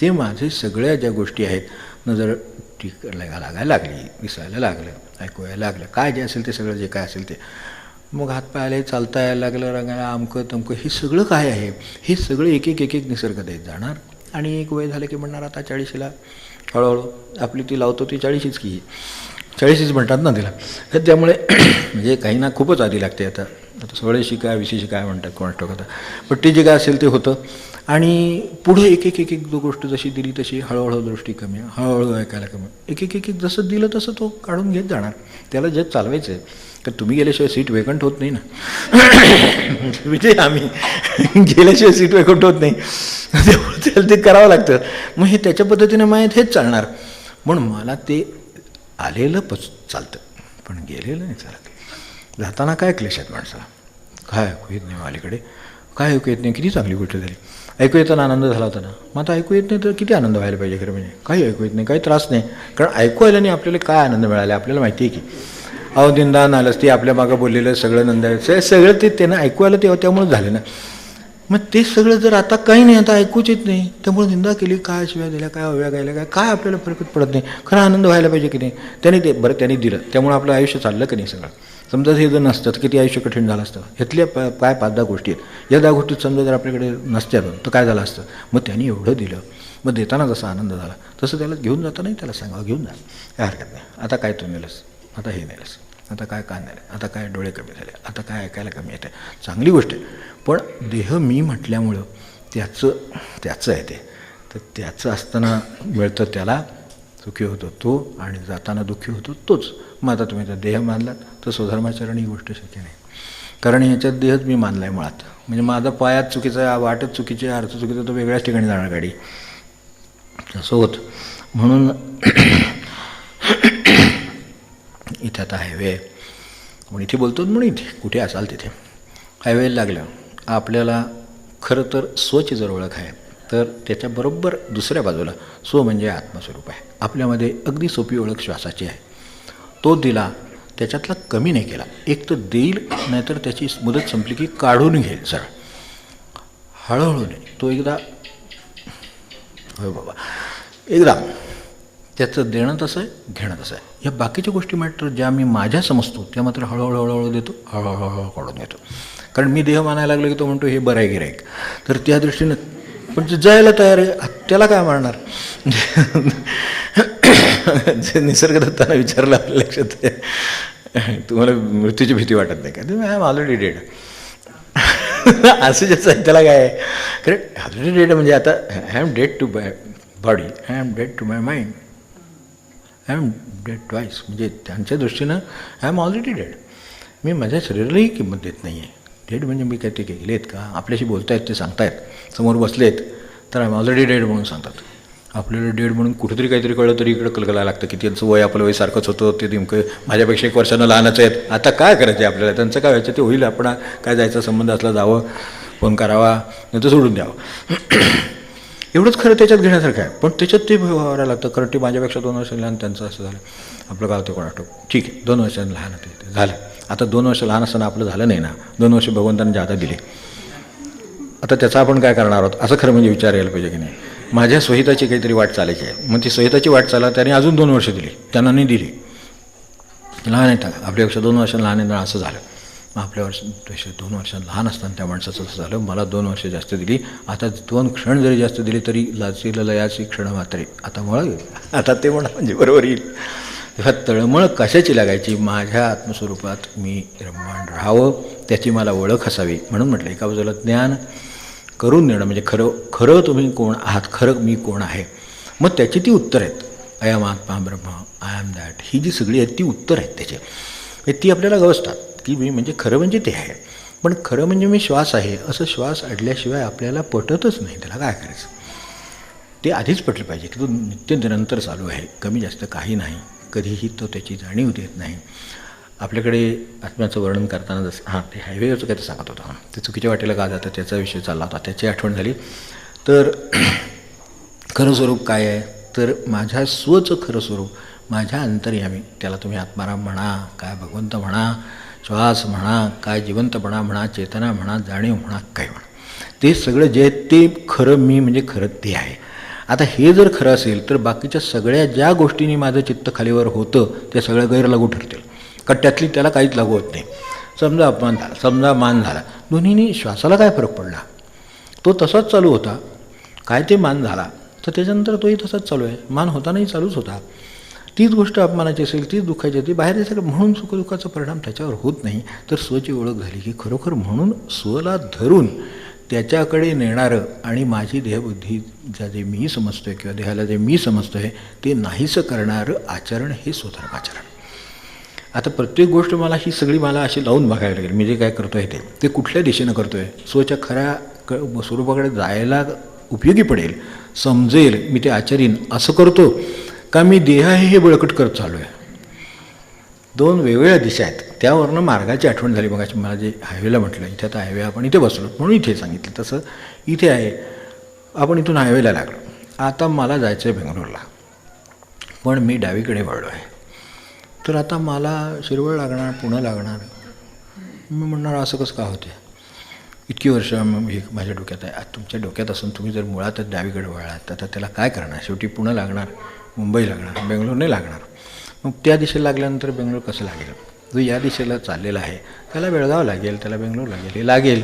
ते माझे सगळ्या ज्या गोष्टी आहेत नजर ठीक लागायला लागली, दिसायला लागलं, ऐकू यायला लागलं, काय जे असेल ते सगळं जे काय असेल ते. मग हातपाय आले, चालता यायला लागलं, रंगायला अमकं तमकं, हे सगळं काय आहे हे सगळं एक एक एक एक निसर्ग देत जाणार. आणि एक वय झालं की म्हणणार आता 40ला हळूहळू आपली ती लावतो ती 40च की 40च म्हणतात ना तिला. तर त्यामुळे म्हणजे काही ना खूपच आधी लागते. आता 16शी काय 20शी काय म्हणतात कोण ठोकता. पण ते जे काय असेल ते होतं. आणि पुढं एक एक एक एक जो गोष्ट जशी दिली तशी हळूहळू दृष्टी कमी, हळूहळू ऐकायला कमी, एक एक एक एक जसं दिलं तसं तो काढून घेत जाणार. त्याला जग चालवायचं आहे. तर तुम्ही गेल्याशिवाय सीट वेकंट होत नाही ना. म्हणजे आम्ही गेल्याशिवाय सीट वेकंट होत नाही. त्याला ते करावं लागतं. मग हे त्याच्या पद्धतीने माहीत हेच चालणार. म्हणून मला ते आलेलं चालतं पण गेलेलं नाही चालत. जाताना काय क्लेश आहेत माणसाला. काय ऐकू येत नाही अलीकडे, काय ऐकू येत नाही. किती चांगली गोष्ट झाली. ऐकू येताना आनंद झाला होता ना. मग आता ऐकू येत नाही तर किती आनंद व्हायला पाहिजे खरं म्हणजे. काही ऐकू येत नाही, काही त्रास नाही. कारण ऐकू आल्याने आपल्याला काय आनंद मिळाला आपल्याला माहिती आहे की. अवदिंदा नालच ते आपल्या मागं बोललेलं सगळं नंदाचं सगळं ते त्यांना ऐकू आलं तेव्हा त्यामुळेच झालं ना. मग ते सगळं जर आता काही नाही, आता ऐकूच येत नाही, त्यामुळे निंदा केली, काय शिव्या दिल्या, काय अव्या गायल्या, काय आपल्याला फरकच पडत नाही. खरा आनंद व्हायला पाहिजे की नाही. त्याने ते बरं त्यांनी दिलं, त्यामुळे आपलं आयुष्य चाललं की नाही सगळं. समजा हे जर नसतं तर किती आयुष्य कठीण झालं असतं. ह्यातल्या काय 5-10 गोष्टी आहेत. या 10 गोष्टीत समजा जर आपल्याकडे नसत्या तर काय झालं असतं. मग त्यांनी एवढं दिलं, मग देताना जसा आनंद झाला तसं त्याला घेऊन जाता नाही, त्याला सांगा घेऊन जा, काय हरकत नाही. आता काय तू नेलंस, आता हे नेलंस, आता काय कान नेलं, आता काय डोळे कमी झाले, आता काय ऐकायला कमी येते, चांगली गोष्ट आहे. पण देह मी म्हटल्यामुळं त्याचं आहे ते, तर त्याचं असताना मिळतं त्याला सुखी होतो तो, आणि जाताना दुःखी होतो तोच. मग आता तुम्ही जर देह मानलात तर स्वधर्माचरण ही गोष्ट शक्य नाही. कारण ह्याच्यात देहच मी मानला आहे मुळात. म्हणजे माझा पायात चुकीचा आहे, वाटच चुकीची आहे, अर्थ चुकीचा, तो वेगळ्याच ठिकाणी जाणार गाडी, असं होतं. म्हणून इथे आता हायवे, म्हणून इथे बोलतो म्हणून इथे कुठे असाल तिथे हायवे लागलं. आपल्याला खरं तर स्वची जर ओळख आहे तर त्याच्याबरोबर दुसऱ्या बाजूला स्व म्हणजे आत्मस्वरूप आहे. आपल्यामध्ये अगदी सोपी ओळख श्वासाची आहे. तो दिला, त्याच्यातला कमी नाही केला. एक तर देईल, नाहीतर त्याची मुदत संपली की काढून घेईल सर, हळूहळू नाही. तो एकदा होय बाबा, एकदा त्याचं देणं तसं आहे, घेणं तसं आहे. या बाकीच्या गोष्टी मात्र ज्या मी माझ्या समजतो त्या मात्र हळूहळू देतो, हळूहळू काढून घेतो. कारण मी देह मानायला लागलो की तो म्हणतो हे बरं आहे गिऱ्हाईक, तर त्या दृष्टीनं पण जे जायला तयार आहे त्याला काय मारणार. जे निसर्गदत्तानं विचारलं आपल्या लक्षात आहे, तुम्हाला मृत्यूची भीती वाटत नाही का, तुम्ही आय एम ऑलरेडी डेड, असं ज्याचं आहे त्याला काय आहे. करेक्ट, ऑलरेडी डेड म्हणजे आता I am dead to body, I am dead to my mind, I am dead twice. म्हणजे त्यांच्या दृष्टीनं आय एम ऑलरेडी डेड. मी माझ्या शरीरालाही किंमत देत नाही आहे. डेड म्हणजे मी काय ते गेलेत का, आपल्याशी बोलतायत, ते सांगतायत, समोर बसलेत तर आय एम ऑलरेडी डेड म्हणून सांगतात. आपल्याला डेड म्हणून कुठेतरी काहीतरी कळलं तरी इकडं कलकलायला लागतं की त्यांचं वय आपलं वय सारखंच होतं, ते नेमकं माझ्यापेक्षा 1 वर्षानं लहानच आहेत. आता काय करायचं आहे आपल्याला, त्यांचं काय व्हायचं ते होईल, आपण काय जायचा संबंध असला जावं, फोन करावा, नाही तर सोडून द्यावं. एवढंच खरं त्याच्यात घेण्यासारखं आहे. पण त्याच्यात ते व्हायला लागतं, कारण ते माझ्यापेक्षा 2 वर्ष लहान, त्यांचं असं झालं, आपलं गाव ते कोण आठव, ठीक आहे 2 वर्षांनी लहान होते, ते झालं. आता 2 वर्ष लहान असताना आपलं झालं नाही ना, 2 वर्ष भगवंतांनी जादा दिले, आता त्याचा आपण काय करणार आहोत, असं खरं म्हणजे विचार यायला पाहिजे की नाही. माझ्या स्वहिताची काहीतरी वाट चालायची आहे, मग ती स्वहिताची वाट चाला, त्याने अजून 2 वर्ष दिली, त्यांना नाही दिली, लहान आहेत आपल्यापेक्षा 2 वर्षांनी लहान आहे, असं झालं. मग आपल्यापेक्षा 2 वर्षांनी लहान असताना त्या माणसाचं असं झालं, मला 2 वर्ष जास्त दिली, आता 2 क्षण जरी जास्त दिली तरी लाची लयाची क्षण मात्रे, आता मळ आता ते म्हणा म्हणजे बरोबर येईल. तेव्हा तळमळ कशाची लागायची, माझ्या आत्मस्वरूपात मी रममाण राहावं, त्याची मला ओळख असावी. म्हणून म्हटलं एका बाजूला ज्ञान करून देणं म्हणजे खरं खरं तुम्ही कोण आहात, खरं मी कोण आहे, मग त्याची ती उत्तर आहेत. अयम आत्मा ब्रह्म, आय एम दॅट, ही जी सगळी आहेत ती उत्तर आहेत त्याचे, ती आपल्याला गवसतात की मी म्हणजे खरं म्हणजे ते आहे. पण खरं म्हणजे मी श्वास आहे असं श्वास अडल्याशिवाय आपल्याला पटतच नाही. त्याला काय करायचं ते आधीच पटलं पाहिजे की तो नित्य निरंतर चालू आहे, कमी जास्त काही नाही, कधीही तो त्याची जाणीव देत नाही. आपल्याकडे आत्म्याचं वर्णन करताना जसं ते हायवेवरचं काय ते सांगत होतं, ते चुकीच्या वाटेला का जातं त्याचा विषय चालला होता, त्याची आठवण झाली. तर खरं स्वरूप काय आहे, तर माझ्या स्वचं खरं स्वरूप माझ्या अंतर्यामी, त्याला तुम्ही आत्माराम म्हणा, काय भगवंत म्हणा, श्वास म्हणा, काय जिवंतपणा म्हणा, चेतना म्हणा, जाणीव म्हणा, काय म्हणा, ते सगळं जे ते खरं मी म्हणजे खरं ते आहे. आता हे जर खरं असेल तर बाकीच्या सगळ्या ज्या गोष्टींनी माझं चित्त खालीवर होतं त्या सगळ्या गैरलागू ठरतील, कारण त्यातली त्याला काहीच लागू होत नाही. समजा अपमान झाला, समजा मान झाला, दोन्हीनी श्वासाला काय फरक पडला, तो तसाच चालू होता. काय ते मान झाला तर त्याच्यानंतर तोही तसाच चालू आहे, मान होतानाही चालूच होता. तीच गोष्ट अपमानाची असेल, तीच दुःखाची असेल, बाहेर असेल, म्हणून सुखदुःखाचा परिणाम त्याच्यावर होत नाही. तर स्वची ओळख झाली की खरोखर म्हणून स्वला धरून त्याच्याकडे नेणारं आणि माझी देहबुद्धी जे मी समजतो आहे किंवा देहाला जे मी समजतो आहे ते नाहीसं करणारं आचरण हे स्वधर्माचरण. आता प्रत्येक गोष्ट मला ही सगळी मला अशी लावून बघायला लागेल, मी जे काय करतो आहे ते कुठल्या दिशेनं करतो आहे, स्वच्या खऱ्या स्वरूपाकडे जायला उपयोगी पडेल, समजेल, मी ते आचरीन असं करतो का मी देह आहे हे बळकट करत चालू आहे. 2 वेगवेगळ्या दिशा आहेत. त्यावरनं मार्गाची आठवण झाली. मग मला जे हायवेला म्हटलं, इथे आता हायवे आपण इथे बसलो म्हणून इथे सांगितलं, तसं इथे आहे, आपण इथून हायवेला लागलो. आता मला जायचं आहे बेंगलोरला, पण मी डावीकडे वळलो आहे, तर आता मला शिरवळ लागणार, पुणं लागणार. मी म्हणणार असं कसं का होते, इतकी वर्ष हे माझ्या डोक्यात आहे. आता तुमच्या डोक्यात असून तुम्ही जर मुळातच डावीकडे वळलात तर त्याला काय करणार? शेवटी पुणे लागणार, मुंबई लागणार, बेंगलोर नाही लागणार. मग त्या दिशेला लागल्यानंतर बेंगलोर कसं लागेल? जो या दिशेला चाललेला आहे त्याला बेळगाव लागेल, त्याला बेंगलोर लागेल, हे लागेल.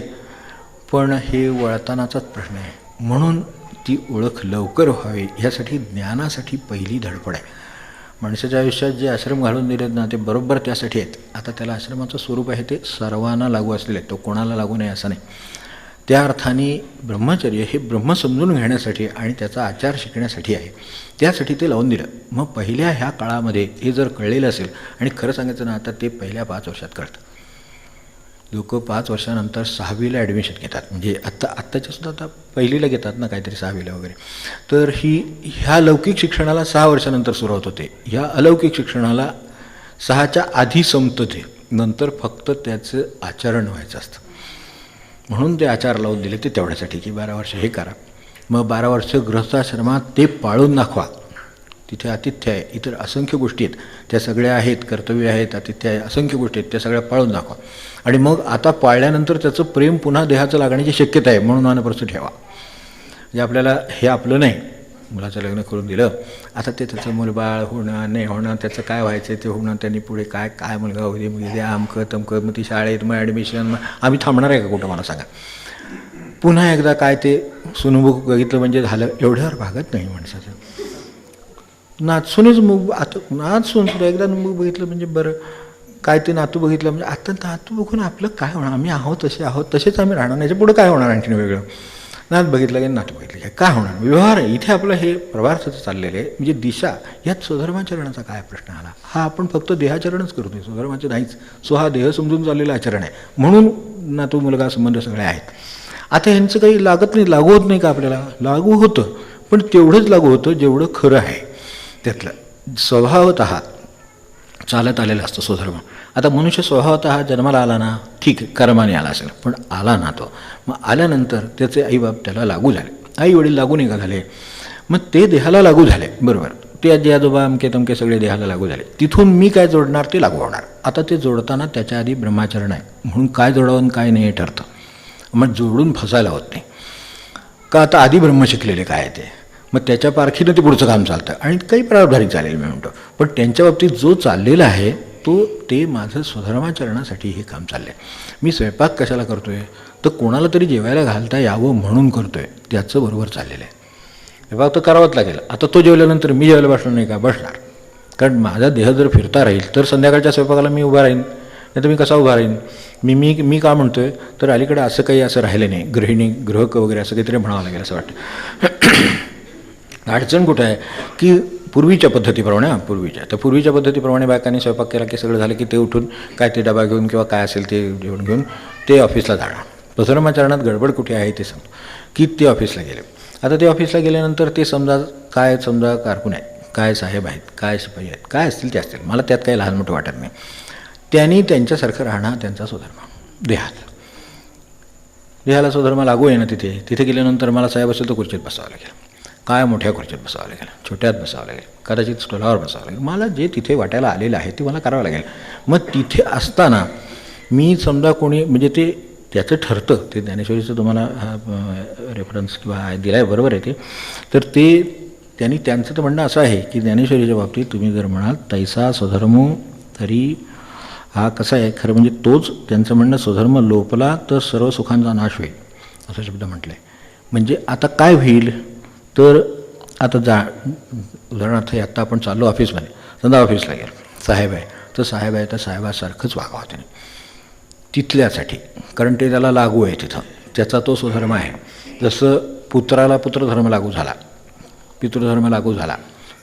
पण हे वळतानाचाच प्रश्न आहे. म्हणून ती ओळख लवकर व्हावी ह्यासाठी ज्ञानासाठी पहिली धडपड आहे. माणसाच्या आयुष्यात जे आश्रम घालून दिलेत ना ते बरोबर त्यासाठी आहेत. आता त्याला आश्रमाचं स्वरूप आहे ते सर्वांना लागू असलेले आहेत, तो कोणाला लागू नये असं नाही. त्या अर्थाने ब्रह्मचर्य हे ब्रह्म समजून घेण्यासाठी आणि त्याचा आचार शिकण्यासाठी आहे. त्यासाठी ते लावून दिलं. मग पहिल्या ह्या काळामध्ये हे जर कळलेलं असेल, आणि खरं सांगायचं ना आता ते पहिल्या 5 वर्षात कळतं. लोक 5 वर्षानंतर 6वीला ॲडमिशन घेतात. म्हणजे आत्ताच्यासुद्धा आता पहिलीला घेतात ना काहीतरी 6वीला वगैरे. तर ह्या लौकिक शिक्षणाला 6 वर्षानंतर सुरुवात होते. ह्या अलौकिक शिक्षणाला 6च्या आधी संपतं ते. नंतर फक्त त्याचं आचरण व्हायचं असतं. म्हणून ते आचार लावून दिले ते तेवढ्यासाठी की 12 वर्ष हे करा. मग 12 वर्ष गृहस्थाश्रमात ते पाळून दाखवा. तिथे आतिथ्य आहे, इतर असंख्य गोष्टी आहेत, त्या सगळ्या आहेत, कर्तव्य आहेत, आतिथ्य आहे, असंख्य गोष्टी आहेत, त्या सगळ्या पाळून दाखवा. आणि मग आता पाळल्यानंतर त्याचं प्रेम पुन्हा देहाचं लागण्याची शक्यता आहे म्हणून वानप्रस्थ ठेवा. म्हणजे आपल्याला हे आपलं नाही, मुलाचं लग्न करून दिलं, आता ते त्याचं मुलबाळ होणं नाही होणं, त्याचं काय व्हायचं ते होणं, त्यांनी पुढे काय काय मुलगा होते मुलगी द्या अमकं तमकं, मग ती शाळेत मग ॲडमिशन, मग आम्ही थांबणार आहे का कुठं मला सांगा. पुन्हा एकदा काय ते सुनमुख बघितलं म्हणजे झालं, एवढ्यावर भागत नाही माणसाचं. नाचूनच मग आता नाचून सुद्धा एकदा मुख बघितलं म्हणजे बरं, काय ते नातू बघितलं म्हणजे आता नातू बघून आपलं काय होणार? आम्ही आहोत तसेच आम्ही राहणार, याच्या पुढं काय होणार आणखीन वेगळं? नात बघितलं की नातू बघितलं काय होणार? व्यवहार आहे इथे आपलं, हे प्रवासाचं चाललेलं आहे. म्हणजे दिशा, यात स्वधर्माचरणाचा काय प्रश्न आला? हा आपण फक्त देहाचरणच करतोय, स्वधर्माचं नाहीच. हा देह समजून चाललेलं आचरण आहे. म्हणून नातू मुलगा संबंध सगळे आहेत. आता ह्यांचं काही लागत नाही, लागू होत नाही का आपल्याला? लागू होतं, पण तेवढंच लागू होतं जेवढं खरं आहे. त्यातलं स्वभावतः चालत आलेला असतो स्वधर्म. आता मनुष्य स्वभावतः जन्माला आला ना, ठीक आहे, कर्माने आला असेल, पण आला ना तो. मग आल्यानंतर त्याचे आईबाप त्याला लागू झाले, आई वडील लागू नाही का झाले, मग ते देहाला लागू झाले, बरोबर. ते आजी आजोबा अमके तमके सगळे देहाला लागू झाले. तिथून मी काय जोडणार ते लागू होणार. आता ते जोडताना त्याच्या आधी ब्रह्माचरण आहे, म्हणून काय जोडावं काय नाही हे ठरतं. मग जोडून फसायला होत नाही का? आता आधी ब्रह्म शिकलेले काय आहे ते, मग त्याच्या पारखीनं ते पुढचं काम चालतं आणि काही प्रारब्धारी चालेल मी म्हणतो. पण त्यांच्या बाबतीत जो चाललेला आहे ते माझं स्वधर्माचरणासाठी हे काम चाललं आहे. मी स्वयंपाक कशाला करतो आहे? तर कोणाला तरी जेवायला घालता यावं म्हणून करतो आहे, त्याचं बरोबर चाललेलं आहे. स्वयंपाक तर करावाच लागेल. आता तो जेवल्यानंतर मी जेवायला बसणार नाही का? बसणार. कारण माझा देह जर फिरता राहील तर संध्याकाळच्या स्वयंपाकाला मी उभा राहीन, नाही तर मी कसा उभा राहीन? मी का म्हणतो आहे तर अलीकडे असं काही असं राहिलं नाही, गृहिणी गृहक वगैरे असं काहीतरी म्हणावं लागेल असं वाटतं. अडचण कुठं आहे की पूर्वीच्या पद्धतीप्रमाणे, पूर्वीच्या पद्धतीप्रमाणे बायकांनी स्वयंपाक केला की सगळं झालं की ते उठून काय ते डबा घेऊन किंवा काय असेल ते जेवण घेऊन ते ऑफिसला जाणार. स्वधर्माचरणात गडबड कुठे आहे ते सांगतो की ते ऑफिसला गेले. आता ते ऑफिसला गेल्यानंतर ते समजा कारकून आहेत, काय साहेब आहेत, काय शिपाई आहेत, काय असतील ते असतील, मला त्यात काही लहान मोठं वाटत नाही. त्यांनी त्यांच्यासारखं राहणं त्यांचा स्वधर्म. देहाला स्वधर्म लागू आहे ना. तिथे गेल्यानंतर मला साहेब असेल तर खुर्चीत बसावं लागेल, काय मोठ्या खुर्चीत बसावं लागेल, छोट्यात बसावं लागेल, कदाचित स्टोलावर बसावं लागेल. मला जे तिथे वाटायला आलेलं आहे ते मला करावं लागेल. मग तिथे असताना मी समजा कोणी म्हणजे ते त्याचं ठरतं, ते ज्ञानेश्वरीचं तुम्हाला रेफरन्स किंवा दिला आहे बरोबर आहे ते. तर त्यांचं तर म्हणणं असं आहे की ज्ञानेश्वरीच्या बाबतीत तुम्ही जर म्हणाल तैसा स्वधर्म, तरी हा कसा आहे खरं म्हणजे तोच त्यांचं म्हणणं, स्वधर्म लोपला तर सर्व सुखांचा नाश होईल असं शब्द म्हटलं आहे. म्हणजे आता काय होईल तर आता उदाहरणार्थ आत्ता आपण चाललो ऑफिसमध्ये, समजा ऑफिसला गेलो, साहेब आहे तर साहेबासारखंच वागावं त्याने तिथल्यासाठी, कारण ते त्याला लागू आहे तिथं, त्याचा तो स्वधर्म आहे. जसं पुत्राला पुत्रधर्म लागू झाला, पितृधर्म लागू झाला,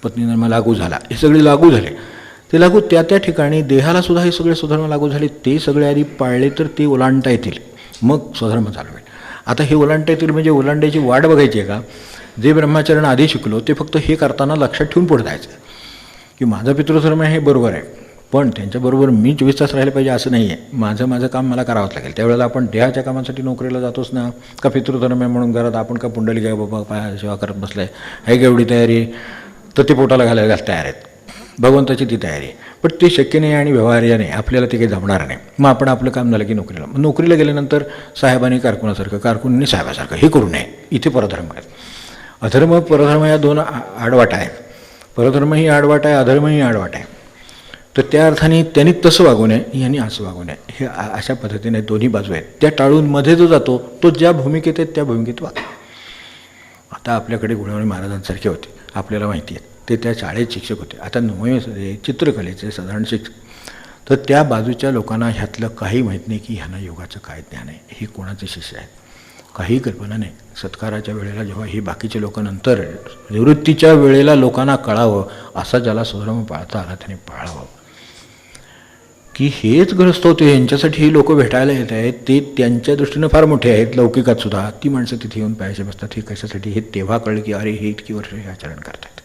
पत्नीधर्म लागू झाला, हे सगळे लागू झाले. ते लागू त्या ठिकाणी देहालासुद्धा हे सगळे स्वधर्म लागू झाले. ते सगळे आधी पाळले तर ते ओलांडता येतील, मग स्वधर्म चालू होईल. आता हे ओलांडता येतील म्हणजे ओलांडायची वाट बघायची आहे का? जे ब्रह्माचरण आधी शिकलो ते फक्त हे करताना लक्षात ठेवून पुढे जायचं की माझं पितृधर्म हे बरोबर आहे, पण त्यांच्याबरोबर मी 24 तास राहिले पाहिजे असं नाही आहे. माझं काम मला करावंच लागेल. त्यावेळेला आपण देहाच्या कामासाठी नोकरीला जातोच ना, का पितृधर्म आहे म्हणून घरात आपण का पुंडलिक आहे बाबा पाया सेवा करत बसलाय, आहे का एवढी तयारी? तर ते पोटाला घालायला तयार आहेत. भगवंताची ती तयारी आहे. पण ते शक्य नाही आणि व्यवहार्य नाही, आपल्याला ते काही जमणार नाही. मग आपण आपलं काम झालं की नोकरीला, मग नोकरीला गेल्यानंतर साहेबांनी कारकुनासारखं, कारकुनांनी साहेबासारखं हे करू नये. इथे परधर्म आहेत. अधर्म परधर्म या दोन आडवाटा आहेत. परधर्म ही आडवाट आहे, अधर्म ही आडवाट आहे. तर त्या अर्थाने त्यांनी तसं वागू नये, यांनी असं वागू नये. हे अशा पद्धतीने दोन्ही बाजू आहेत. त्या टाळून मध्ये जो जातो तो ज्या भूमिकेत आहेत त्या भूमिकेत वागतो. आता आपल्याकडे गुणवणी महाराजांसारखे होते, आपल्याला माहिती आहे, ते त्या शाळेत शिक्षक होते. आता नवमे चित्रकलेचे साधारण शिक्षक. तर त्या बाजूच्या लोकांना ह्यातलं काही माहीत नाही की ह्यांना योगाचं काय ज्ञान आहे, हे कोणाचे शिष्य आहेत, काही कल्पना नाही. सत्काराच्या वेळेला जेव्हा हे बाकीचे लोक नंतर निवृत्तीच्या वेळेला लोकांना कळावं, असा ज्याला स्वधर्म पाळता आला त्याने पाळावं की हेच ग्रस्त होते, यांच्यासाठी ही लोक भेटायला येत आहेत, ते त्यांच्या दृष्टीनं फार मोठे आहेत लौकिकात सुद्धा. ती माणसं तिथे येऊन पायाचे बसतात. हे कशासाठी? हे तेव्हा कळलं की अरे हे इतकी वर्ष हे आचरण करतात.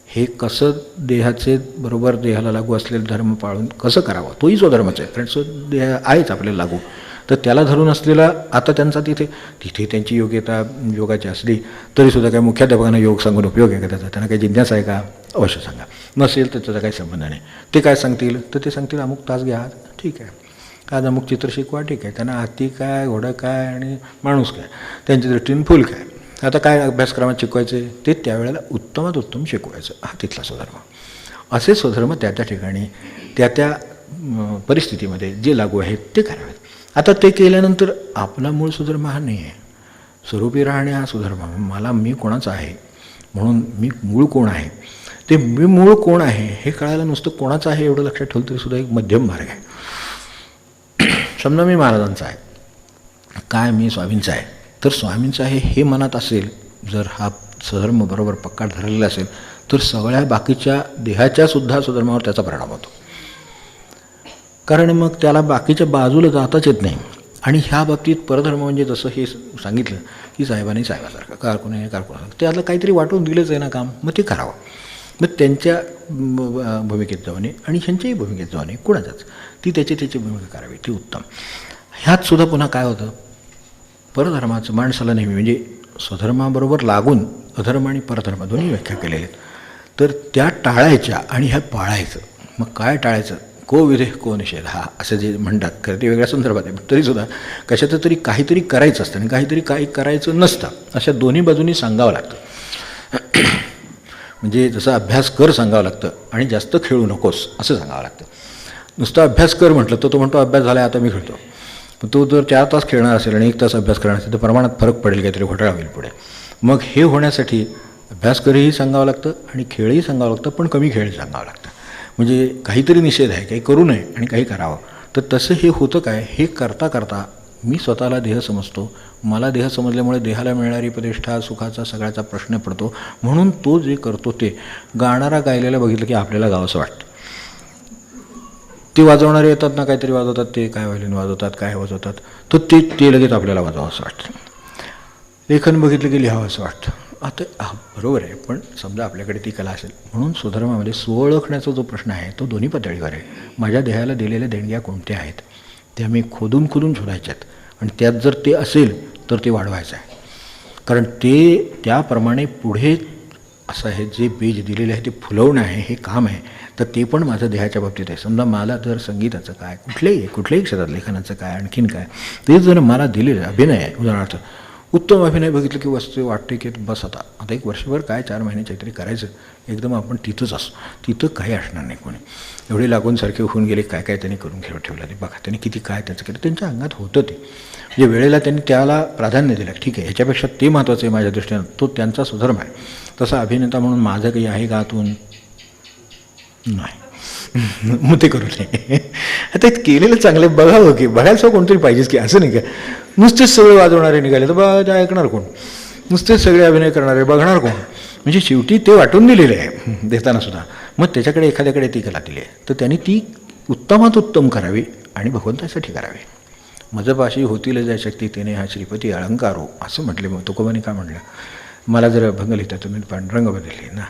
हे कसं देहाचे बरोबर देहाला लागू असलेले धर्म पाळून कसं करावं, तोही स्वधर्मच आहे. कारण देह आहेच आपल्याला लागू. तर त्याला धरून असलेला आता त्यांचा तिथे त्यांची योग्यता योगाची असली तरीसुद्धा काय मुख्याध्यापकांना योग सांगून उपयोग आहे का त्याचा? त्यांना काही जिज्ञासा आहे का? अवश्य सांगा. नसेल तर त्याचा काही संबंध नाही. ते काय सांगतील? तर ते सांगतील अमुक तास घ्या, ठीक आहे. आज अमुक चित्र शिकवा, ठीक आहे. त्यांना हाती काय, घोडं काय आणि माणूस काय, त्यांच्या दृष्टीने फुल काय. आता काय अभ्यासक्रमात शिकवायचे ते त्यावेळेला उत्तमात उत्तम शिकवायचं, हा तिथला स्वधर्म. असे स्वधर्म त्या त्या ठिकाणी त्या त्या परिस्थितीमध्ये जे लागू आहेत ते करावेत. आता ते केल्यानंतर आपला मूळ सुधर्म हा नाही आहे. स्वरूपी राहणे हा सुधर्म. मला मी कोणाचा आहे म्हणून मी मूळ कोण आहे, ते मी मूळ कोण आहे हे कळायला नुसतं कोणाचं आहे एवढं लक्षात ठेवलं तरीसुद्धा एक मध्यम मार्ग आहे. समजा मी महाराजांचा आहे, काय मी स्वामींचा आहे, तर स्वामींचा आहे हे मनात असेल, जर हा स्वधर्म बरोबर पक्का धरलेला असेल तर सगळ्या बाकीच्या देहाच्या सुद्धा स्वधर्मावर त्याचा परिणाम होतो. कारण मग त्याला बाकीच्या बाजूला जाताच येत नाही. आणि ह्या बाबतीत परधर्म म्हणजे जसं हे सांगितलं की साहेबांनी साहेबासारखं, कारकुनाने कारकुनासारखं, त्याला काहीतरी वाटून दिलंच आहे ना काम, मग ते करावं. मग त्यांच्या भूमिकेत जाऊ नये आणि ह्यांच्याही भूमिकेत जाऊ नये, कुणाचाच. ती त्याची भूमिका करावी, ती उत्तम. ह्यात सुद्धा पुन्हा काय होतं, परधर्माचं माणसाला नेहमी म्हणजे स्वधर्माबरोबर लागून अधर्म आणि परधर्म दोन्ही व्याख्या केलेल्या आहेत. तर त्या टाळायच्या आणि ह्या पाळायचं. मग काय टाळायचं? को विधेय को निषेध हा असं जे म्हणतात, खरं ते वेगळ्या संदर्भात आहे, पण तरीसुद्धा कशाचं तरी काहीतरी करायचं असतं आणि काहीतरी काही करायचं नसतं, अशा दोन्ही बाजूंनी सांगावं लागतं. म्हणजे जसं अभ्यास कर सांगावं लागतं आणि जास्त खेळू नकोस असं सांगावं लागतं. नुसतं अभ्यास कर म्हटलं तर तो म्हणतो अभ्यास झाला आता मी खेळतो. पण तो जर 4 तास खेळणार असेल आणि 1 तास अभ्यास करणार असेल तर प्रमाणात फरक पडेल, काहीतरी घोटाळा होईल पुढे. मग हे होण्यासाठी अभ्यास करही सांगावं लागतं आणि खेळही सांगावं लागतं, पण कमी खेळ सांगावं लागतं. म्हणजे काहीतरी निषेध आहे, काही करू नये आणि काही करावं. तर तसं हे होतं काय, हे करता करता मी स्वतःला देह समजतो, मला देह समजल्यामुळे देहाला मिळणारी प्रतिष्ठा सुखाचा सगळ्याचा प्रश्न पडतो. म्हणून तो जे करतो ते गाणारा गायलेलं बघितलं की आपल्याला गावंसं वाटतं. ते वाजवणारे येतात ना, काहीतरी वाजवतात, ते काय व्हायलिन वाजवतात, काय वाजवतात, तर ते लगेच आपल्याला वाजवावं असं वाटतं. लेखन बघितलं की लिहावं असं वाटतं. आता बरोबर आहे, पण समजा आपल्याकडे ती कला असेल. म्हणून स्वधर्मामध्ये स्वओळखण्याचा जो प्रश्न आहे तो दोन्ही पातळीवर आहे. माझ्या देहाला दिलेल्या देणग्या कोणत्या आहेत त्या मी खोदून शोधायच्यात आणि त्यात जर ते असेल तर ते वाढवायचं आहे. कारण ते त्याप्रमाणे पुढे असं आहे, जे बीज दिलेले आहे ते फुलवणं आहे, हे काम आहे. तर ते पण माझं देहाच्या बाबतीत आहे. समजा मला जर संगीताचं काय, कुठल्याही क्षेत्रात लेखनाचं काय, आणखीन काय, ते जर मला दिलेलं अभिनय आहे, उदाहरणार्थ उत्तम अभिनय बघितलं की वस्तू वाटते की बस आता 1 वर्षभर काय 4 महिने काहीतरी करायचं, एकदम आपण तिथंच असतो, तिथं काही असणार नाही कोणी. एवढे लागून सारखे होऊन गेले, काय काय त्यांनी करून ठेवलं ते बघा, त्यांनी किती काय त्याचं केलं, त्यांच्या अंगात होतं ते. म्हणजे वेळेला त्यांनी त्याला प्राधान्य दिलं, ठीक आहे ह्याच्यापेक्षा ते महत्त्वाचं आहे माझ्या दृष्टीनं, तो त्यांचा सुधर्म आहे. तसा अभिनेता म्हणून माझं काही आहे का आतून नाही, मग ते करू नये. आता केलेलं चांगलं बघावं की बघायचं कोणतरी पाहिजेच की, असं नाही का नुसतेच सगळे वाजवणारे निघाले तर बघा ऐकणार कोण, नुसतेच सगळे अभिनय करणारे बघणार कोण. म्हणजे शेवटी ते वाटून दिलेले आहे देताना सुद्धा. मग त्याच्याकडे एखाद्याकडे ती कला दिली आहे तर त्यांनी ती उत्तमात उत्तम करावी आणि भगवंतासाठी करावी. मजपाशी होतील ज्या शक्ती तिने हा श्रीपती अलंकारो असं म्हटले. मग तुकोबांनी काय म्हटलं, मला जर भंग लिहिता तुम्ही पांडुरंग बदलले ना,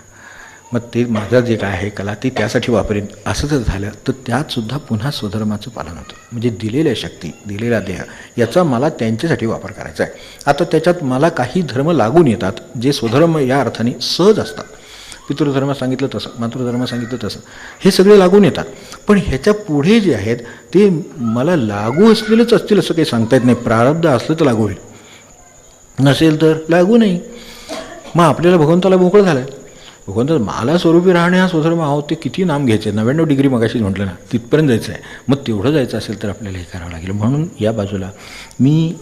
मग ते माझं जे काय आहे कला ती त्यासाठी वापरेन असं जर झालं तर त्यातसुद्धा पुन्हा स्वधर्माचं पालन होतं. म्हणजे दिलेल्या शक्ती, दिलेला देह याचा मला त्यांच्यासाठी वापर करायचा आहे. आता त्याच्यात मला काही धर्म लागून येतात जे स्वधर्म या अर्थाने सहज असतात. पितृधर्म सांगितलं तसं, मातृधर्म सांगितलं तसं, हे सगळे लागून येतात. पण ह्याच्या पुढे जे आहेत ते मला लागू असलेलंच असतील असं काही सांगता येत नाही. प्रारब्ध असलं तर लागू होईल, नसेल तर लागू नाही. मग आपल्याला भगवंताला मोकळं झालं आहे. भगवंत मला स्वरूपी राहणे हा स्वधर्म आहोत, ते किती नाम घ्यायचे, 99 डिग्री मगाशीच म्हटलं ना, तिथपर्यंत जायचं आहे. मग तेवढं जायचं असेल तर आपल्याला हे करावं लागेल. म्हणून या बाजूला मी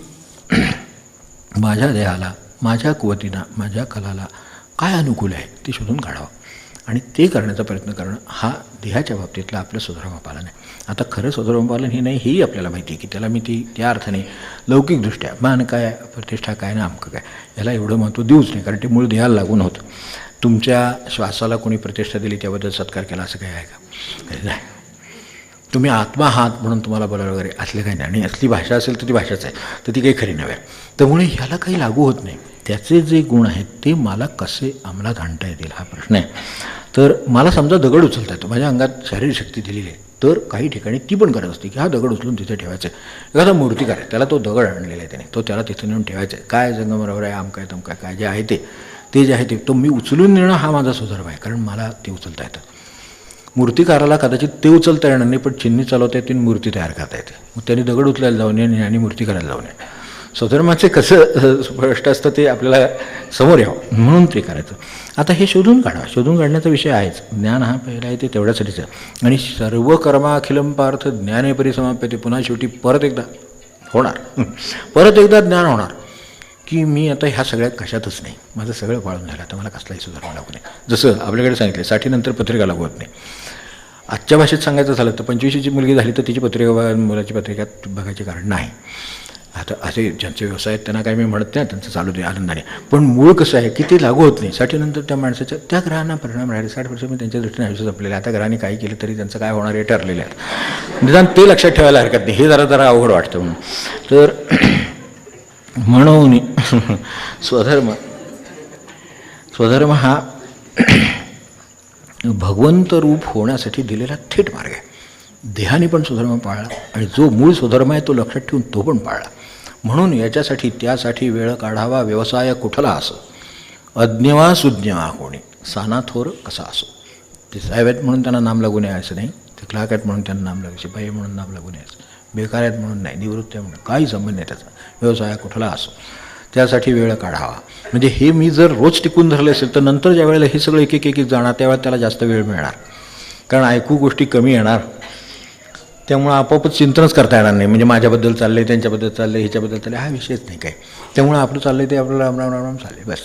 माझ्या देहाला, माझ्या कुवतींना, माझ्या कलाला काय अनुकूल आहे ते शोधून काढावं आणि ते करण्याचा प्रयत्न करणं हा देहाच्या बाबतीतला आपलं स्वधर्मपालन आहे. आता खरं स्वधर्मपालन हे नाही हेही आपल्याला माहिती आहे की त्याला मी ती त्या अर्थाने लौकिकदृष्ट्या मान काय, प्रतिष्ठा काय ना अमकं काय याला एवढं महत्त्व देऊच नाही, कारण ते मूळ देहाला लागून होतं. तुमच्या श्वासाला कोणी प्रतिष्ठा दिली त्याबद्दल सत्कार केला असं काही आहे का? नाही. तुम्ही आत्मा आहात म्हणून तुम्हाला बोलायला वगैरे असले काही नाही. आणि असली भाषा असेल तर ती भाषाच आहे, तर ती काही खरी नव्हे. त्यामुळे ह्याला काही लागू होत नाही. त्याचे जे गुण आहेत ते मला कसे अंमलात आणता येतील हा प्रश्न आहे. तर मला समजा दगड उचलता येतो, माझ्या अंगात शारीरिक शक्ती दिलेली आहे, तर काही ठिकाणी ती पण करत असते की हा दगड उचलून तिथे ठेवायचं आहे. एखादा मूर्तिकार आहे, त्याला तो दगड आणलेला आहे त्याने, तो त्याला तिथे नेऊन ठेवायचा आहे. काय जंगमरवर आहे, आमकाय तमकाय काय जे आहे ते जे आहे ते तो मी उचलून नेणं हा माझा स्वधर्म आहे, कारण मला ते उचलता येतं. मूर्तिकाराला कदाचित ते उचलता येणार नाही, पण चिन्नी चालवता येते, मूर्ती तयार करता येते. मग त्यांनी दगड उचलायला जाऊ नये आणि मूर्ती करायला जाऊ नये. स्वधर्माचे कसं स्पष्ट असतं ते आपल्याला समोर यावं म्हणून ते करायचं. आता हे शोधून काढा, शोधून काढण्याचा विषय आहेच. ज्ञान हा पहिला आहे ते तेवढ्यासाठीच आहे. आणि सर्व कर्मा अखिलम पार्थ ज्ञाने परिसमाप्यते, पुन्हा शेवटी परत एकदा होणार, परत एकदा ज्ञान होणार की मी आता ह्या सगळ्यात कशातच नाही, माझं सगळं पाळून झालं, आता मला कसलाही सुधारणा लागू नाही. जसं आपल्याकडे सांगितलं 60 नंतर पत्रिका लागू होत नाही. आजच्या भाषेत सांगायचं झालं तर 25ची मुलगी झाली तर तिची पत्रिका, मुलाची पत्रिका बघायचे कारण नाही. आता असे ज्यांचे व्यवसाय आहेत त्यांना काय मी म्हणत नाही, त्यांचं चालू दे आनंदाने. पण मूळ कसं आहे की ते लागू होत नाही. 60 नंतर त्या माणसाच्या त्या ग्रहांना परिणाम राहिले. 60 वर्ष मी त्यांच्या दृष्टीने आयुष्य जपलेलं आहे. आता ग्रहांनी काही केलं तरी त्यांचं काय होणार हे ठरलेलं आहे. निदान ते लक्षात ठेवायला हरकत नाही. हे जरा अवघड वाटतं म्हणून. तर म्हणून स्वधर्म हा भगवंत रूप होण्यासाठी दिलेला थेट मार्ग आहे. देहाने पण स्वधर्म पाळला आणि जो मूळ स्वधर्म आहे तो लक्षात ठेवून तो पण पाळला. म्हणून याच्यासाठी त्यासाठी वेळ काढावा, व्यवसाय कुठला असो, अज्ञवा सुज्ञवा कोणी, साना थोर कसा असो. ते साहेब आहेत म्हणून त्यांना नाम लागू नये असं नाही, ते क्लार्क आहेत म्हणून त्यांना नाम लागू, शिपाई म्हणून नाम लागू नये, बेकार आहेत म्हणून नाही, निवृत्त आहे म्हणून काही संबंध नाही त्याचा. व्यवसाय कुठला असो त्यासाठी वेळ काढावा. म्हणजे हे मी जर रोज टिकून धरले असेल तर नंतर ज्या वेळेला हे सगळं एक एक जाणार त्यावेळेला त्याला जास्त वेळ मिळणार, कारण ऐकू गोष्टी कमी येणार. त्यामुळं आपोआपच चिंतनच करता येणार नाही. म्हणजे माझ्याबद्दल चाललं आहे, त्यांच्याबद्दल चाललं आहे, ह्याच्याबद्दल चाललं आहे, हा विषयच नाही काय. त्यामुळं आपलं चाललं आहे ते आपल्याला राम राम राम राम चालले बस.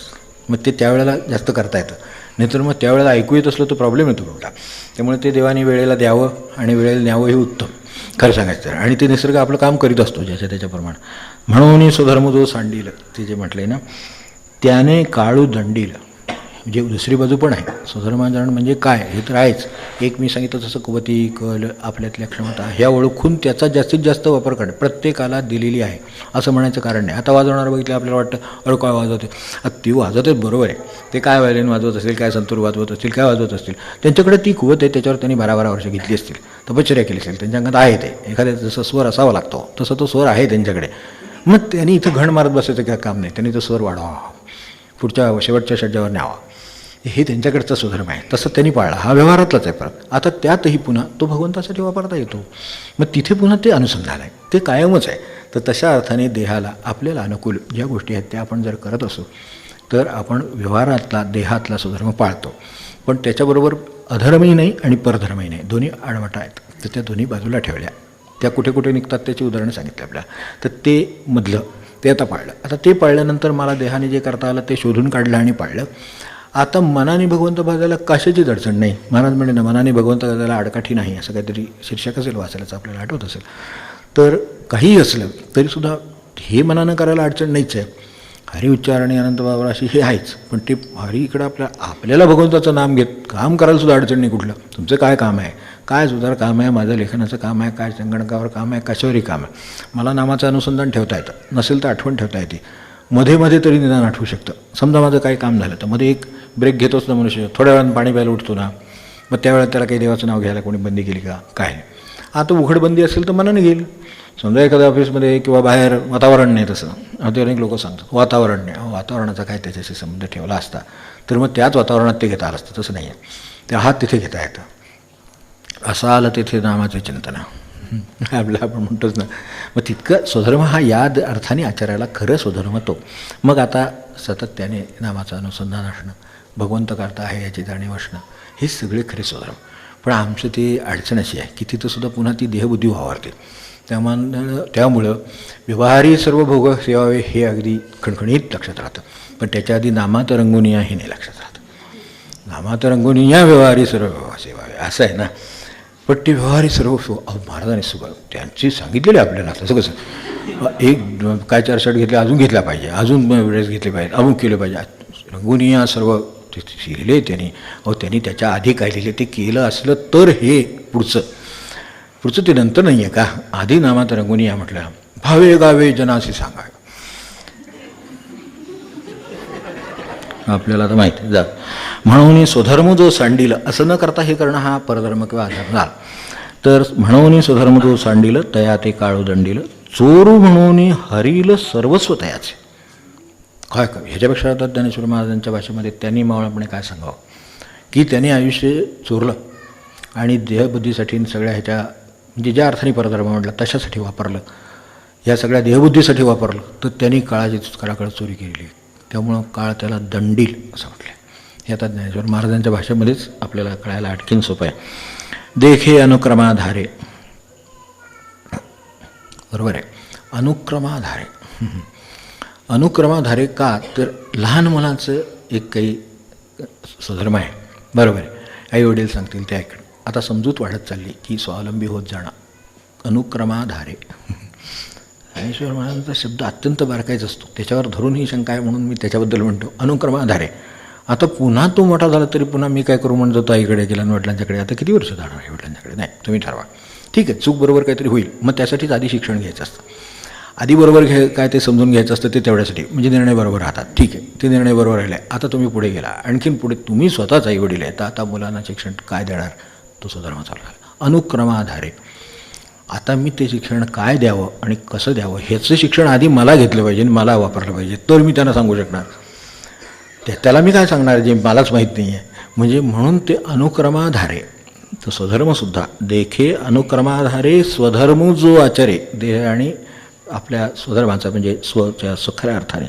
मग ते त्यावेळेला जास्त करता येतं. नाहीतर मग त्यावेळेला ऐकू येत असलं तर प्रॉब्लेम येतो मोठा. त्यामुळे ते देवाने वेळेला द्यावं आणि वेळेला न्यावं हे उत्तम खरं सांगायचं तर. आणि ते निसर्ग आपलं काम करीत असतो ज्याच्या त्याच्याप्रमाणे. म्हणून स्वधर्म जो सांडील ते जे म्हटलं आहे ना, त्याने काळू दंडील. म्हणजे दुसरी बाजू पण आहे. स्वधर्माचरण म्हणजे काय हे तर आहेच. एक मी सांगितलं तसं कुवती, कल, आपल्यातल्या क्षमता ह्या ओळखून त्याचा जास्तीत जास्त वापर करणे प्रत्येकाला दिलेली आहे असं म्हणायचं कारण नाही. आता वाजवणारं बघितलं आपल्याला वाटतं अरे काय वाजवते, आता ती वाजवतेच बरोबर आहे. ते काय व्हायलिन वाजवत असतील, काय संतूर वाजवत असतील, काय वाजवत असतील, त्यांच्याकडे ती कुवत आहे, त्याच्यावर त्यांनी 12-12 वर्ष घेतली असतील, तपश्चर्या केली असेल, त्यांच्या अंगात आहे ते. एखाद्या जसं स्वर असावा लागतो तसं तो स्वर आहे त्यांच्याकडे. मग त्यांनी इथं घण मारत बसायचं काय काम नाही. त्यांनी तो स्वर वाढवावा, पुढच्या शेवटच्या षड्जावर न्यावा, हे त्यांच्याकडचा स्वधर्म आहे. तसं त्यांनी पाळला. हा व्यवहारातलाच आहे फरक. आता त्यातही पुन्हा तो भगवंतासाठी वापरता येतो. मग तिथे पुन्हा ते अनुसंधान आहे, ते कायमच आहे. तर तशा अर्थाने देहाला आपल्याला अनुकूल ज्या गोष्टी आहेत त्या आपण जर करत असू तर आपण व्यवहारातला देहातला स्वधर्म पाळतो. पण त्याच्याबरोबर अधर्मही नाही आणि परधर्मही नाही, दोन्ही आडवटा आहेत. तर त्या दोन्ही बाजूला ठेवल्या. त्या कुठे कुठे निघतात त्याची उदाहरणं सांगितली आपल्याला. तर ते मधलं ते आता पाळलं. आता ते पाळल्यानंतर मला देहाने जे करता आलं ते शोधून काढलं आणि पाळलं. आता मनाने भगवंत भाजायला कशाचीच अडचण नाही. महाराज म्हणे ना, मनाने भगवंत भाजायला आडकाठी नाही, असं काहीतरी शीर्षक असेल वाचायलाच आपल्याला आठवत असेल. तर काहीही असलं तरीसुद्धा हे मनानं करायला अडचण नाहीच आहे. हरी उच्चार आणि अनंत बाबा अशी हे आहेच. पण ते हरी इकडं आपल्याला भगवंताचं नाम घेत काम करायला सुद्धा अडचण नाही. कुठलं तुमचं काय काम आहे, काय सुधार काम आहे, माझं लेखनाचं काम आहे, काय संगणकावर काम आहे, कशावरही काम आहे. मला नामाचं अनुसंधान ठेवता येतं, नसेल तर आठवण ठेवता येते. मध्ये मध्ये तरी निदान आठवू शकतं. समजा माझं काही काम झालं तर मध्ये एक ब्रेक घेतोच ना मनुष्य, थोड्या वेळानं पाणी प्यायला उठतो ना, मग त्यावेळेला त्याला काही देवाचं नाव घ्यायला कोणी बंदी केली का, काय नाही. आता उघडबंदी असेल तर मनाने घेईल. समजा एखाद्या ऑफिसमध्ये किंवा बाहेर वातावरण नाही, तसं आता अनेक लोक सांगतात वातावरण नाही. वातावरणाचा काय त्याच्याशी संबंध ठेवला असता तर मग त्याच वातावरणात ते घेता आलं असतं. तसं नाही आहे, ते आहात तिथे घेता येतं. असं आलं तिथे नामाचे चिंतन. आपलं आपण म्हणतोच ना. मग तितकं स्वधर्म हा या अर्थाने आचारायला खरं स्वधर्म तो. मग आता सातत्याने नामाचं अनुसंधान असणं, भगवंत करता आहे याची जाणीव असणं, हे सगळे खरे स्वधर्म. पण आमचं ती अडचण अशी आहे की तिथंसुद्धा पुन्हा ती देहबुद्धी वावरते. त्यामुळं व्यवहारी सर्व भोग सेवावे हे अगदी खणखणीत लक्षात राहतं, पण त्याच्या आधी नामात रंगून या हे नाही लक्षात राहतं. नामात रंगून या व्यवहारी सर्व सेवावे असं आहे ना. पण ते व्यवहारी सर्व महाराजांनी सुद्धा त्यांची सांगितलेली आपल्याला. तसं कसं एक काय 4 शर्ट घेतले अजून घेतला पाहिजे, अजून ड्रेस घेतले पाहिजे, अमुक केलं पाहिजे, रंगून या सर्व ते लिहिले त्यांनी. त्यांनी त्याच्या आधी काय लिहिले ते केलं असलं तर हे पुढचं ते नंतर नाही आहे का. आधी नामात रंगून या म्हटलं, भावे गावे जनासी सांगावे. आपल्याला तर माहिती जा म्हणून स्वधर्म जो सांडील, असं न करता हे करणं हा परधर्म किंवा अधर्म झाला. तर म्हणून स्वधर्म जो सांडील तया ते काळू दंडील, चोरू म्हणून हरील सर्वस्व तयाचे. काय ह्याच्यापेक्षा आता ज्ञानेश्वर महाराजांच्या भाषेमध्ये त्यांनी मावळपणे काय सांगावं की त्यांनी आयुष्य चोरलं आणि देहबुद्धीसाठी सगळ्या ह्याच्या म्हणजे ज्या अर्थाने परधर्म म्हटलं तशासाठी वापरलं, या सगळ्या देहबुद्धीसाठी वापरलं, तर त्यांनी काळाची कराकळ चोरी केलेली. त्यामुळं काळ त्याला दंडील असं म्हटलं. हे आता ज्ञानेश्वर महाराजांच्या भाषेमध्येच आपल्याला कळायला आणखीन सोपं आहे. देखे अनुक्रमाधारे, बरोबर आहे, अनुक्रमाधारे. अनुक्रमाधारे का तर लहान मुलाचं एक काही स्वधर्म आहे, बरोबर आहे. आई वडील सांगतील ते ऐकणं. आता समजूत वाढत चालली की स्वावलंबी होत जाणं. अनुक्रमाधारे, ज्ञानेश्वर महाराजांचा शब्द अत्यंत बारकाईच असतो, त्याच्यावर धरून ही शंका आहे म्हणून मी त्याच्याबद्दल म्हणतो. अनुक्रमाधारे. आता पुन्हा तो मोठा झाला तरी पुन्हा मी काय करू म्हणतो, तो आईकडे गेला आणि वडिलांच्याकडे. आता किती वर्ष जाणार आहे वडिलांच्याकडे? नाही, तुम्ही ठरवा. ठीक आहे, चूक बरोबर काहीतरी होईल, मग त्यासाठीच आधी शिक्षण घ्यायचं असतं. आधी बरोबर काय ते समजून घ्यायचं असतं, ते तेवढ्यासाठी म्हणजे निर्णय बरोबर राहतात. ठीक आहे, ते निर्णय बरोबर राहिले. आता तुम्ही पुढे गेला, आणखीन पुढे तुम्ही स्वतःच आई वडील आहे, तर आता मुलांना शिक्षण काय देणार, तो स्वधर्म चालू झाला. अनुक्रमाधारे. आता मी ते शिक्षण काय द्यावं आणि कसं द्यावं ह्याचं शिक्षण आधी मला घेतलं पाहिजे आणि मला वापरलं पाहिजे, तर मी त्यांना सांगू शकणार. त्याला मी काय सांगणार जे मलाच माहीत नाही आहे. म्हणजे म्हणून ते अनुक्रमाधारे. तर स्वधर्मसुद्धा देखे अनुक्रमाधारे स्वधर्म जो आचरे, देह आणि आपल्या स्वधर्माचा म्हणजे स्वच्या खऱ्या अर्थाने,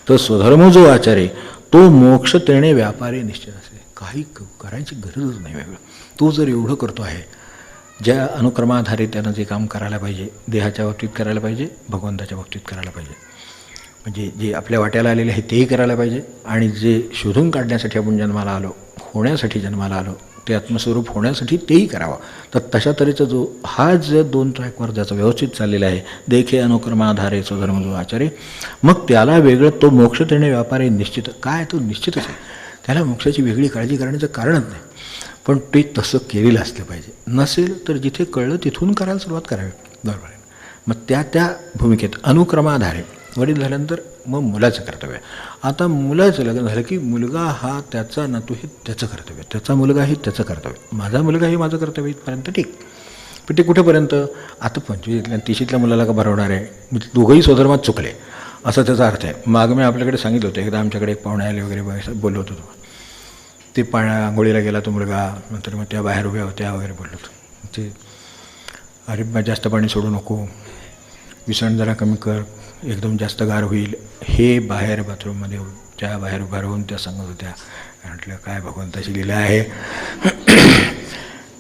तर स्वधर्म जो आचारे तो मोक्ष तेणे व्यापारी निश्चित असे. काही करायची गरजच नाही वेगळं. तो जर एवढं करतो आहे, ज्या अनुक्रमाधारे त्यानं जे काम करायला पाहिजे, देहाच्या बाबतीत करायला पाहिजे, भगवंताच्या बाबतीत करायला पाहिजे, म्हणजे जे आपल्या वाट्याला आलेले आहे तेही करायला पाहिजे, आणि जे शोधून काढण्यासाठी आपण जन्माला आलो, होण्यासाठी जन्माला आलो, ते आत्मस्वरूप होण्यासाठी तेही करावं. तर तशा तऱ्हेचा जो हा जे 2 ट्रॅकवर ज्याचा व्यवस्थित चाललेला आहे, देखे अनुक्रमाधारे स्वधर्म जो आचारे, मग त्याला वेगळं तो मोक्ष तेणे व्यापारी निश्चित. काय तो निश्चितच आहे, त्याला मोक्षाची वेगळी काळजी करण्याचं कारणच नाही. पण ते तसं केलेलं असलं पाहिजे. नसेल तर जिथे कळलं तिथून करायला सुरुवात करावी, बरोबर आहे. मग त्या भूमिकेत अनुक्रमाधारे वडील झाल्यानंतर मग मुलाचं कर्तव्य. आता मुलाचं लग्न झालं की मुलगा हा त्याचा नातू हे त्याचं कर्तव्य, त्याचा मुलगा हे त्याचं कर्तव्य, माझा मुलगा हे माझं कर्तव्य, इथपर्यंत ठीक. पण ते कुठेपर्यंत? आता 25तल्या 30तल्या मुलाला का भरवणार आहे? म्हणजे दोघंही स्वधर्मात चुकले असं त्याचा अर्थ आहे. माग मी आपल्याकडे सांगितलं होतं, एकदा आमच्याकडे एक पाहुणे आले वगैरे बोललो होतो. ते आंघोळीला गेला तो मुलगा, नंतर मग त्या बाहेर उभ्या होत्या वगैरे बोललो होतो. ते अरे जास्त पाणी सोडू नको, विसण जरा कमी कर, एकदम जास्त गार होईल, हे बाहेर बाथरूममध्ये त्या बाहेर उभा राहून त्या सांगत होत्या. म्हटलं काय भगवंताची लीला आहे.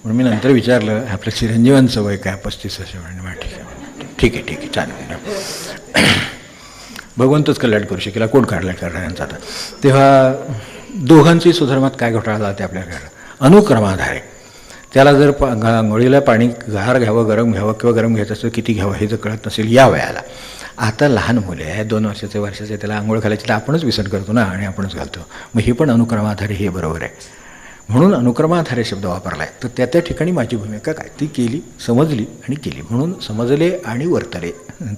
म्हणून मी नंतर विचारलं, आपलं चिरंजीवांचं वय काय? 35 वर्ष. म्हणजे ठीक आहे छान. भगवंतच कल्याण करू शकेला, कोण कल्याण करणार यांचा. आता तेव्हा दोघांची सुधर्मात काय घोटाळा झाला ते आपल्याला कळलं. अनुक्रमाधारे. त्याला जर आंघोळीला पाणी गार घ्यावं, गरम घ्यावं किंवा गरम घ्यायचं असतं, किती घ्यावं हे जर कळत नसेल या वयाला. आता लहान मुले आहे, 2 वर्षाचे त्याला आंघोळ घालायची, तर आपणच विसर करतो ना आणि आपणच घालतो. मग हे पण अनुक्रमाधारे हे बरोबर आहे. म्हणून अनुक्रमाधारे शब्द वापरला आहे. तर त्या ठिकाणी माझी भूमिका काय, ती केली, समजली आणि केली. म्हणून समजले आणि वर्तले,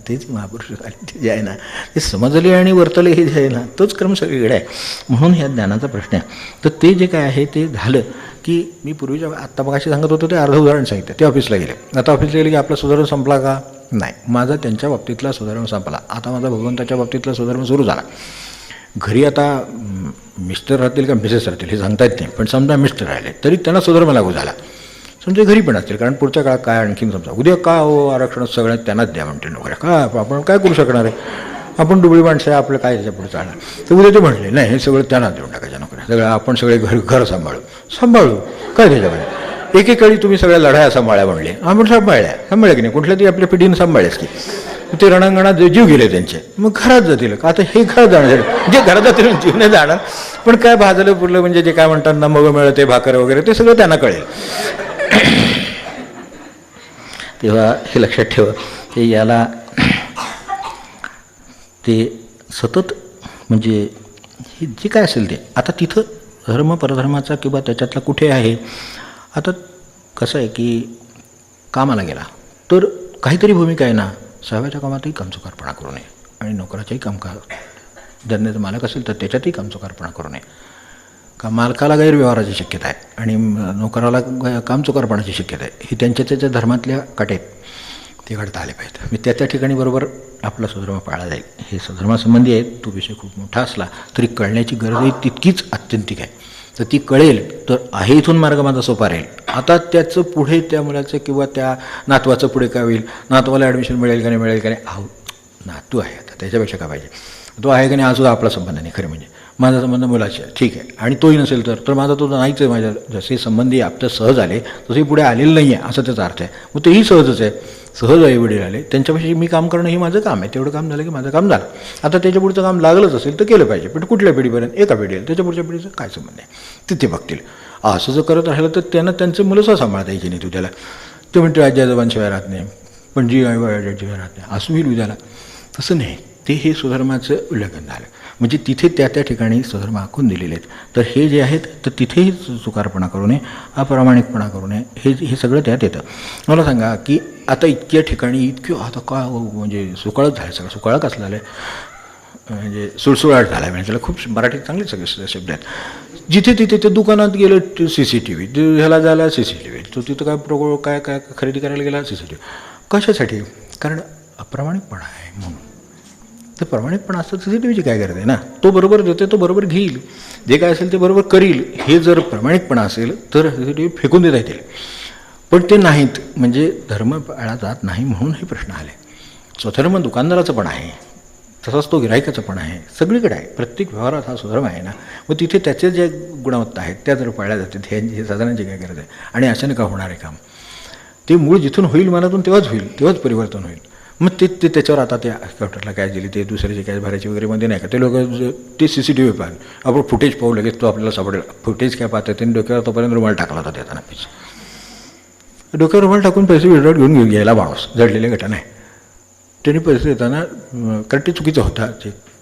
तेच महापुरुष झाले ते जे आहे ना, ते समजले आणि वर्तले हे जे आहे ना, तोच क्रम सगळीकडे आहे. म्हणून ह्या ज्ञानाचा प्रश्न आहे. तर ते जे काय आहे ते झालं की मी पूर्वीच्या आत्ता मगाशी सांगत होतो ते अर्ध उदाहरण सांगितलं. ते ऑफिसला गेले. आता ऑफिसला गेले की आपला सुधर्म संपला का? नाही, माझा त्यांच्या बाबतीतला सुधर्म संपला. आता माझा भगवंताच्या बाबतीतला सुधर्म सुरू झाला. घरी आता मिस्टर राहतील का मिसेस राहतील हे सांगता येत नाही, पण समजा मिस्टर राहिले तरी त्यांना सुधर्म लागू झाला. समजा घरी पण असतील, कारण पुढच्या काळात काय आणखीन समजा उद्या का हो आरक्षण सगळ्यात त्यांनाच द्या म्हणते नोकऱ्या, का आपण काय करू शकणार आहे, आपण डुबळी माणसं आहे, आपलं काय त्याच्या पुढे चालणार. तर उद्या ते म्हटले नाही हे सगळं त्यांना देऊन टाकायच्या नोकऱ्या, सगळं आपण सगळे घर सांभाळू काय त्याच्याकडे. एकेकाळी तुम्ही सगळ्या लढाया सांभाळ्या म्हणले, आपण सांभाळल्या की नाही, कुठल्या तरी आपल्या पिढीनं सांभाळ्याच की. ते रणांगणात जीव गेले त्यांचे, मग घरात जातील का, आता हे घरात जाण्यासाठी जे घरात जातील जीव नाही जाणार, पण काय भाजलं पुरलं म्हणजे जे काय म्हणतात ना मग मिळते भाकर वगैरे ते सगळं त्यांना कळेल. तेव्हा हे लक्षात ठेवा, हे याला ते सतत म्हणजे हे जे काय असेल ते आता तिथं धर्म परधर्माचा किंवा त्याच्यातला कुठे आहे. आता कसं आहे की कामाला गेला तर काहीतरी भूमिका आहे ना, साहेबाच्या कामातही कामचुकारपणा करू नये आणि नोकराच्याही कामकाज ज्यांना मालक असेल तर त्याच्यातही कामचुकारपणा करू नये. का मालकाला गैरव्यवहाराची शक्यता आहे आणि नोकराला कामचुकारपणाची शक्यता आहे, ही त्यांच्या धर्मातल्या काटेत ते काढता आले पाहिजेत. मी त्या ठिकाणी बरोबर आपला सुधर्म पाळला जाईल. हे सुधर्मासंबंधी आहे, तो विषय खूप मोठा असला तरी कळण्याची गरजही तितकीच आत्यंतिक आहे. तर ती कळेल तर आहे इथून मार्ग माझा सोपा राहील. आता त्याचं पुढे त्या मुलाचं किंवा त्या नातवाचं पुढे काय होईल, नातवाला ॲडमिशन मिळेल का नाही अहो नातू आहे आता त्याच्यापेक्षा काय पाहिजे, तो आहे का नाही हा सुद्धा आपला संबंध नाही. खरं म्हणजे माझा संबंध मुलाशी आहे ठीक आहे, आणि तोही नसेल तर माझा तो नाहीच आहे. माझ्या जसे संबंधी आपलं सहज आले तसे पुढे आलेलं नाही आहे असं त्याचा अर्थ आहे. मग तेही सहजच आहे, सहज आई वडील आले त्यांच्यापेक्षा मी काम करणं हे माझं काम आहे, तेवढं काम झालं की माझं काम झालं. आता त्याच्या पुढचं काम लागलंच असेल तर केलं पाहिजे, पण कुठल्या पिढीपर्यंत, एका पिढीला त्याच्या पुढच्या पिढीचं काय संबंध आहे तिथे बघतील. असं जर करत राहिलं तर त्यांना त्यांचे मुलं सुद्धा सांभाळता यायची नाही. तू त्याला ते म्हणते आजी आजोबांशिवाय राहत नाही, पण जी आजीशिवाय राहत नाही असं होईल उद्याला. तसं नाही, ते हे सुधर्माचं उल्लंघन झालं. म्हणजे तिथे त्या ठिकाणी सुधर्म आखून दिलेले आहेत. तर हे जे आहेत तर तिथेही चुकारपणा करू नये, अप्रामाणिकपणा करू नये, हे सगळं त्यात येतं. मला सांगा की आता इतक्या ठिकाणी इतकं आता का म्हणजे सुकाळच झालं, सगळं सुकाळक असलेलं आहे, म्हणजे सुळसुळाट झाला आहे. म्हणजे त्याला खूप मराठीत चांगले सगळे शब्द आहेत. जिथे तिथे ते दुकानात गेलं CCTV, ह्याला झाला CCTV, तो तिथं काय खरेदी करायला गेला CCTV. कशासाठी? कारण अप्रामाणिकपणा आहे म्हणून. तर प्रामाणिकपणा असतं CCTVची काय गरज आहे ना, तो बरोबर देते, तो बरोबर घेईल, जे काय असेल ते बरोबर करील. हे जर प्रामाणिकपणा असेल तर CCTV फेकून देता येतील, पण ते नाहीत. म्हणजे धर्म पाळला जात नाही म्हणून हे प्रश्न आले. स्वधर्म दुकानदाराचं पण आहे, तसाच तो गिरायकाचं पण आहे, सगळीकडे आहे. प्रत्येक व्यवहारात हा सुधर्म आहे ना. मग तिथे त्याचे जे गुणवत्ता आहेत त्या जर पाळल्या जातात हे साधारणाची काय गरज आहे. आणि अशाने का होणार आहे काम, ते मूळ जिथून होईल मनातून तेव्हाच होईल, तेव्हाच परिवर्तन होईल. मग ते त्याच्यावर आता त्या कॉम्प्युटरला काय दिली ते दुसऱ्याचे काय भरायची वगैरे मध्ये नाही का, ते लोक ते CCTV पाहिजे, आपण फुटेज पाहू लगेच तो आपल्याला सापडेल. फुटेज काय पाहतं त्यांनी डोक्यावर तोपर्यंत रुमाल टाकला होता देताना पैसे, डोक्यावर रुमाल टाकून पैसे विड्रॉट घेऊन घ्यायला माणूस जडलेल्या घटना आहे. त्यांनी पैसे देताना कारण ते चुकीचं होता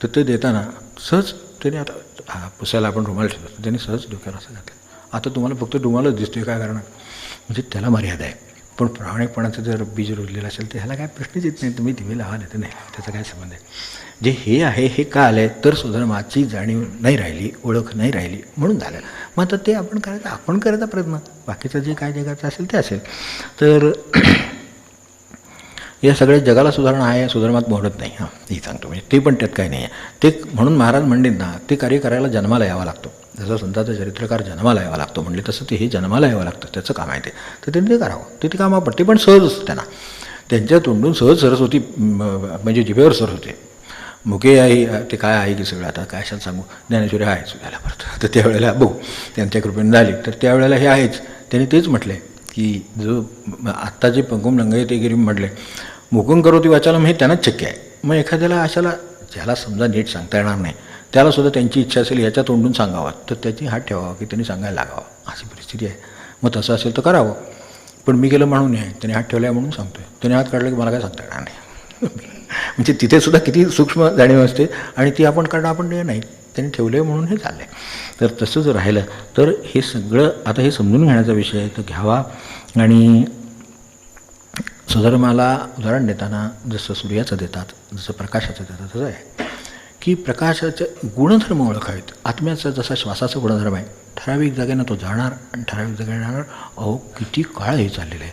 तर ते देताना सहज त्याने आता पुसायला आपण रुमाल ठेवतो, त्यांनी सहज डोक्यावर असं घातलं. आता तुम्हाला फक्त रुमालच दिसतोय काय करणार, म्हणजे त्याला मर्यादा आहे. पण प्रामाणिकपणाचं जर बीज रुजलेलं असेल तर ह्याला काय प्रश्नच येत नाही, तुम्ही दिवे लावा नाही तर नाही, त्याचा काय संबंध आहे. जे हे आहे हे का आलं आहे तर सुधर्माची जाणीव नाही राहिली, ओळख नाही राहिली म्हणून झालं. मग आता ते आपण करायचा प्रयत्न, बाकीचं जे काय जगाचं असेल ते असेल. तर या सगळ्या जगाला सुधारणा आहे, सुधर्मात मोडत नाही. हां हे सांगतो, म्हणजे ते पण त्यात काही नाही आहे. ते म्हणून महाराज म्हणतील ना, ते कार्य करायला जन्माला यावं लागतो. जसं संताचा चरित्रकार जन्माला यावं लागतो म्हणले तसं ते हे जन्माला यावं लागतं, त्याचं काम आहे ते. तर त्यांनी ते करावं, ते कामं पडते. पण सहज असतं त्यांना, त्यांच्या तोंडून सहज सरस्वती म्हणजे जिभेवर सरस्वती. मुके आई ते काय आहे की सगळं आता काय अशात सांगू, ज्ञानेश्वरी आहे सुद्धा परत. तर त्यावेळेला बघू त्यांच्या कृपेने झाली तर त्यावेळेला हे आहेच. त्यांनी तेच म्हटले की जो आत्ता जे पंकुम लंगाई ते गिरी म्हटले मुकुम करोती वाचालम, हे त्यांनाच शक्य आहे. मग एखाद्याला अशाला ज्याला समजा नीट सांगता येणार नाही त्यालासुद्धा त्यांची इच्छा असेल याच्या तोंडून सांगावं तर त्याची हात ठेवावा की त्यांनी सांगायला लागावं, अशी परिस्थिती आहे. मग तसं असेल तर करावं. पण मी केलं म्हणून आहे, त्याने हात ठेवला आहे म्हणून सांगतो आहे, त्याने हात काढला की मला काय सांगता येणार नाही. म्हणजे तिथेसुद्धा किती सूक्ष्म जाणीव असते आणि ती आपण काढणं आपण नाही, त्यांनी ठेवलं आहे म्हणून हे चाललं आहे. तर तसं जर राहिलं तर हे सगळं आता हे समजून घेण्याचा विषय आहे, तर घ्यावा. आणि सुधर्माला उदाहरण देताना जसं सूर्याचं देतात, जसं प्रकाशाचं देतात, तसं आहे की प्रकाशाचे गुणधर्म ओळखावेत. आत्म्याचा जसा श्वासाचा गुणधर्म आहे, ठराविक जागेनं तो जाणार आणि ठराविक जागेनं जाणार. अहो किती काळ हे चाललेलं आहे,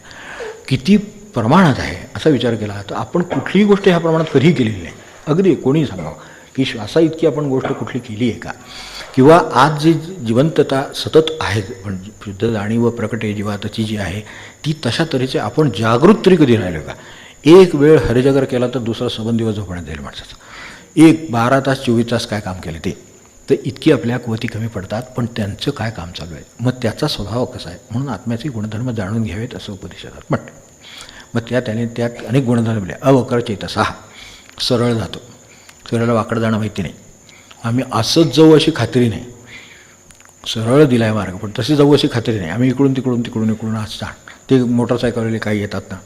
किती प्रमाणात आहे असा विचार केला तर आपण कुठलीही गोष्ट ह्या प्रमाणात कधीही केलेली नाही. अगदी कोणीही सांगावं की श्वासा इतकी आपण गोष्ट कुठली केली आहे का. किंवा आज जी जिवंतता सतत आहे, पण शुद्ध जाणीव प्रकटे जीवातची जी आहे ती तशा तऱ्हेचे आपण जागृत तरी कधी राहिलो का? एक वेळ हरिजगर केला तर दुसरा सबंध दिवस झोपण्यात जाईल माणसाचं. 12 तास 24 तास काय काम केले ते, तर इतकी आपल्या कुवती कमी पडतात. पण त्यांचं काय काम चालू आहे, मग त्याचा स्वभाव कसा आहे, म्हणून आत्म्याचे गुणधर्म जाणून घ्यावेत असं उपदेशात म्हटलं. मग त्यात अनेक गुणधर्म दिले. अवक्र चेतसा, सरळ जातो, सरळ वाकडं जाणं माहिती नाही. आम्ही असंच जाऊ अशी खात्री नाही, सरळ दिला आहे मार्ग, पण तशी जाऊ अशी खात्री नाही. आम्ही इकडून तिकडून असं ते मोटरसायकलवाले काही येतात ना,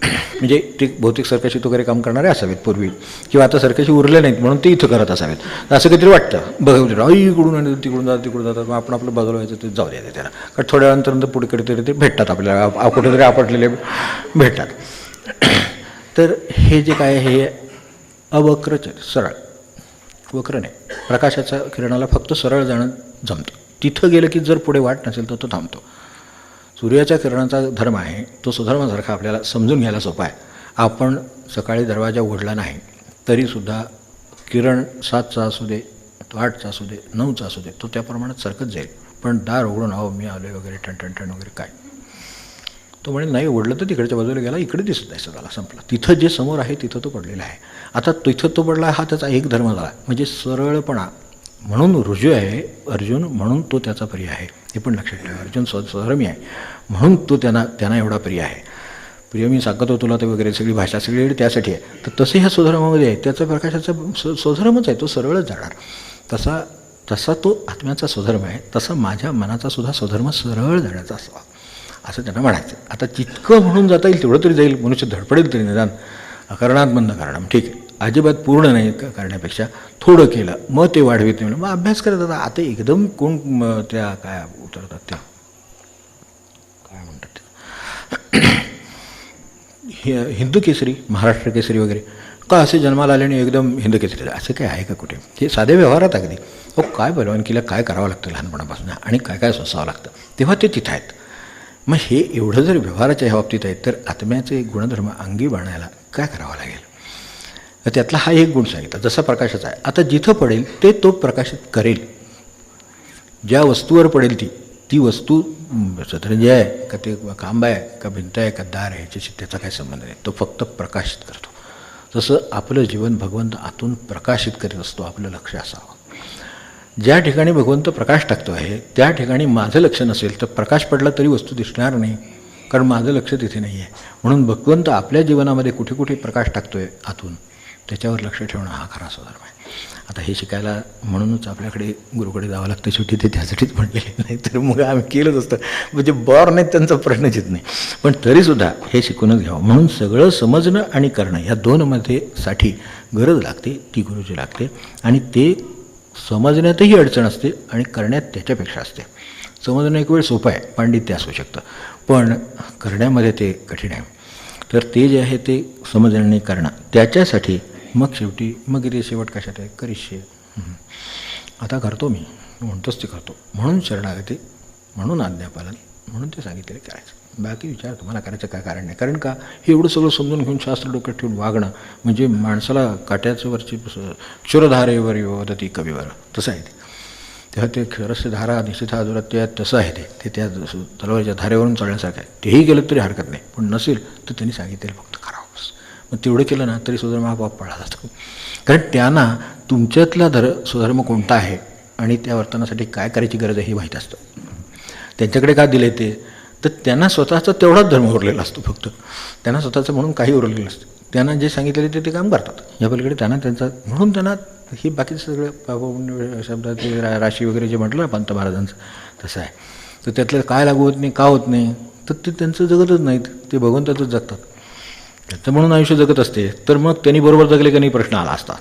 म्हणजे ते बहुतेक सरकशीत वगैरे काम करणारे असावेत पूर्वी, किंवा आता सरकशी उरले नाहीत म्हणून ते इथं करत असावेत असं काहीतरी वाटतं. बघा इकडून आणि तिकडून जातात मग आपण आपलं बाजूला व्हायचं, ते जाऊ द्यायचं त्याला. कारण थोड्या वेळानंतर पुढे कधीतरी ते भेटतात आपल्याला, कुठेतरी आपटलेले भेटतात. तर हे जे काय हे अवक्रच सरळ, वक्र नाही. प्रकाशाच्या किरणाला फक्त सरळ जाणं जमतं. तिथं गेलं की जर पुढे वाट नसेल तर तो थांबतो. सूर्याच्या किरणाचा धर्म आहे तो स्वधर्मासारखा आपल्याला समजून घ्यायला सोपा आहे. आपण सकाळी दरवाजा उघडला नाही तरीसुद्धा किरण 7चा असू दे, 8चा असू दे, 9चा असू दे, तो त्या प्रमाणात सरकत जाईल. पण दार उघडून मी आलो वगैरे ठण वगैरे काय, तो म्हणे नाही उघडलं तर तिकडच्या बाजूला गेला, इकडे दिसत नाही, सगळा संपला. तिथं जे समोर आहे तिथं तो पडलेला आहे. आता तिथं तो पडला हा त्याचा एक धर्म झाला, म्हणजे सरळपणा. म्हणून रुजू आहे अर्जुन, म्हणून तो त्याचा प्रिय आहे. हे पण लक्षात ठेवा. अर्जुन स्वधर्मी आहे म्हणून तो त्यांना एवढा प्रिय आहे. प्रिय मी सांगतो तुला ते वगैरे सगळी भाषा सगळी त्यासाठी आहे. तर तसे ह्या स्वधर्मामध्ये आहे, त्याचा प्रकाशाचा स्वधर्मच आहे, तो सरळच जाणार. तसा तो आत्म्याचा स्वधर्म आहे, तसा माझ्या मनाचा सुद्धा स्वधर्म सरळ जाण्याचा असावा असं त्यांना म्हणायचं. आता जितकं म्हणून जाता येईल तेवढं तरी जाईल. मनुष्य धडपडेल तरी निदान अकरणात बंद करणं ठीक आहे, अजिबात पूर्ण नाही करण्यापेक्षा थोडं केलं मग ते वाढवित नाही. मग अभ्यास करत होता. आता एकदम कोण त्या काय उतरतात त्या काय म्हणतात ते हिंदू केसरी, महाराष्ट्र केसरी वगैरे का असे जन्माला आल्याने एकदम हिंदू केसरी असं काय आहे का कुठे? हे साध्या व्यवहारात अगदी काय परवानगीला काय करावं लागतं लहानपणापासून आणि काय सोसावं लागतं तेव्हा ते तिथं आहेत. मग हे एवढं जर व्यवहाराच्या ह्या बाबतीत आहेत तर आत्म्याचे गुणधर्म अंगी बाळगायला काय करावं लागेल? तर त्यातला हा एक गुण सांगितला जसा प्रकाशाचा आहे. आता जिथं पडेल ते तो प्रकाशित करेल. ज्या वस्तूवर पडेल ती वस्तू सतरंजी आहे का ते खांब आहे का भिंत आहे का दार आहे याच्याशी त्याचा काही संबंध नाही, तो फक्त प्रकाशित करतो. तसं आपलं जीवन भगवंत आतून प्रकाशित करीत असतो. आपलं लक्ष असावं. ज्या ठिकाणी भगवंत प्रकाश टाकतो आहे त्या ठिकाणी माझं लक्ष नसेल तर प्रकाश पडला तरी वस्तू दिसणार नाही, कारण माझं लक्ष तिथे नाही आहे. म्हणून भगवंत आपल्या जीवनामध्ये कुठे कुठे प्रकाश टाकतो आहे आतून त्याच्यावर लक्ष ठेवणं हा खरा स्वधर्म आहे. आता हे शिकायला म्हणूनच आपल्याकडे गुरुकडे जावं लागतं शेवटी, ते त्यासाठीच म्हणलेले नाही तर मग आम्ही केलंच असतं. म्हणजे बॉर नाहीत त्यांचा प्रश्नच येत नाही, पण तरीसुद्धा हे शिकूनच घ्यावं. म्हणून सगळं समजणं आणि करणं या दोनमध्ये साठी गरज लागते ती गुरुची लागते. आणि ते समजण्यातही अडचण असते आणि करण्यात त्याच्यापेक्षा असते. समजणं एक वेळ सोपं आहे, पांडित्य असू शकतं, पण करण्यामध्ये ते कठीण आहे. तर ते जे आहे ते समजणं आणि करणं त्याच्यासाठी मग शेवटी मग इथे शेवट कशात आहे करिष्ये. आता करतो मी म्हणतोच ते करतो, म्हणून शरणागती, म्हणून आज्ञापालन, म्हणून ते सांगितलेले करायचं. बाकी विचार तुम्हाला करायचं काय कारण नाही. कारण का हे एवढं सगळं समजून घेऊन शास्त्र डोक्यात ठेवून वागणं म्हणजे माणसाला काट्याचं वरची क्षुरधारेवर वदती कविवर तसं आहे ते. तेव्हा ते क्षरस्य धारा निशिथा दुरत्य तसं आहे ते त्या तलवारीच्या धारेवरून चालण्यासारखं आहे. तेही केलं तरी हरकत नाही, पण नसेल तर त्यांनी सांगितलेलं फक्त करावं. मग तेवढं केलं ना तरी स्वधर्म हा पाप पडला जातो. कारण त्यांना तुमच्यातला स्वधर्म कोणता आहे आणि त्या वर्तनासाठी काय करायची गरज आहे हे माहीत असतं. त्यांच्याकडे का दिले ते तर त्यांना स्वतःचा तेवढाच धर्म उरलेला असतो. फक्त त्यांना स्वतःचं म्हणून काही उरलेलं असतं. त्यांना जे सांगितलेले ते काम करतात. या पलीकडे त्यांचा म्हणून त्यांना हे बाकीचं सगळं शब्दात राशी वगैरे जे म्हटलं ना पंत महाराजांचं तसं आहे. तर त्यातलं काय लागू होत नाही का होत नाही तर ते त्यांचं जगतच नाहीत, ते भगवंताचंच जगतात. त्याचं म्हणून आयुष्य जगत असते तर मग त्यांनी बरोबर जगले का नाही प्रश्न आला असता,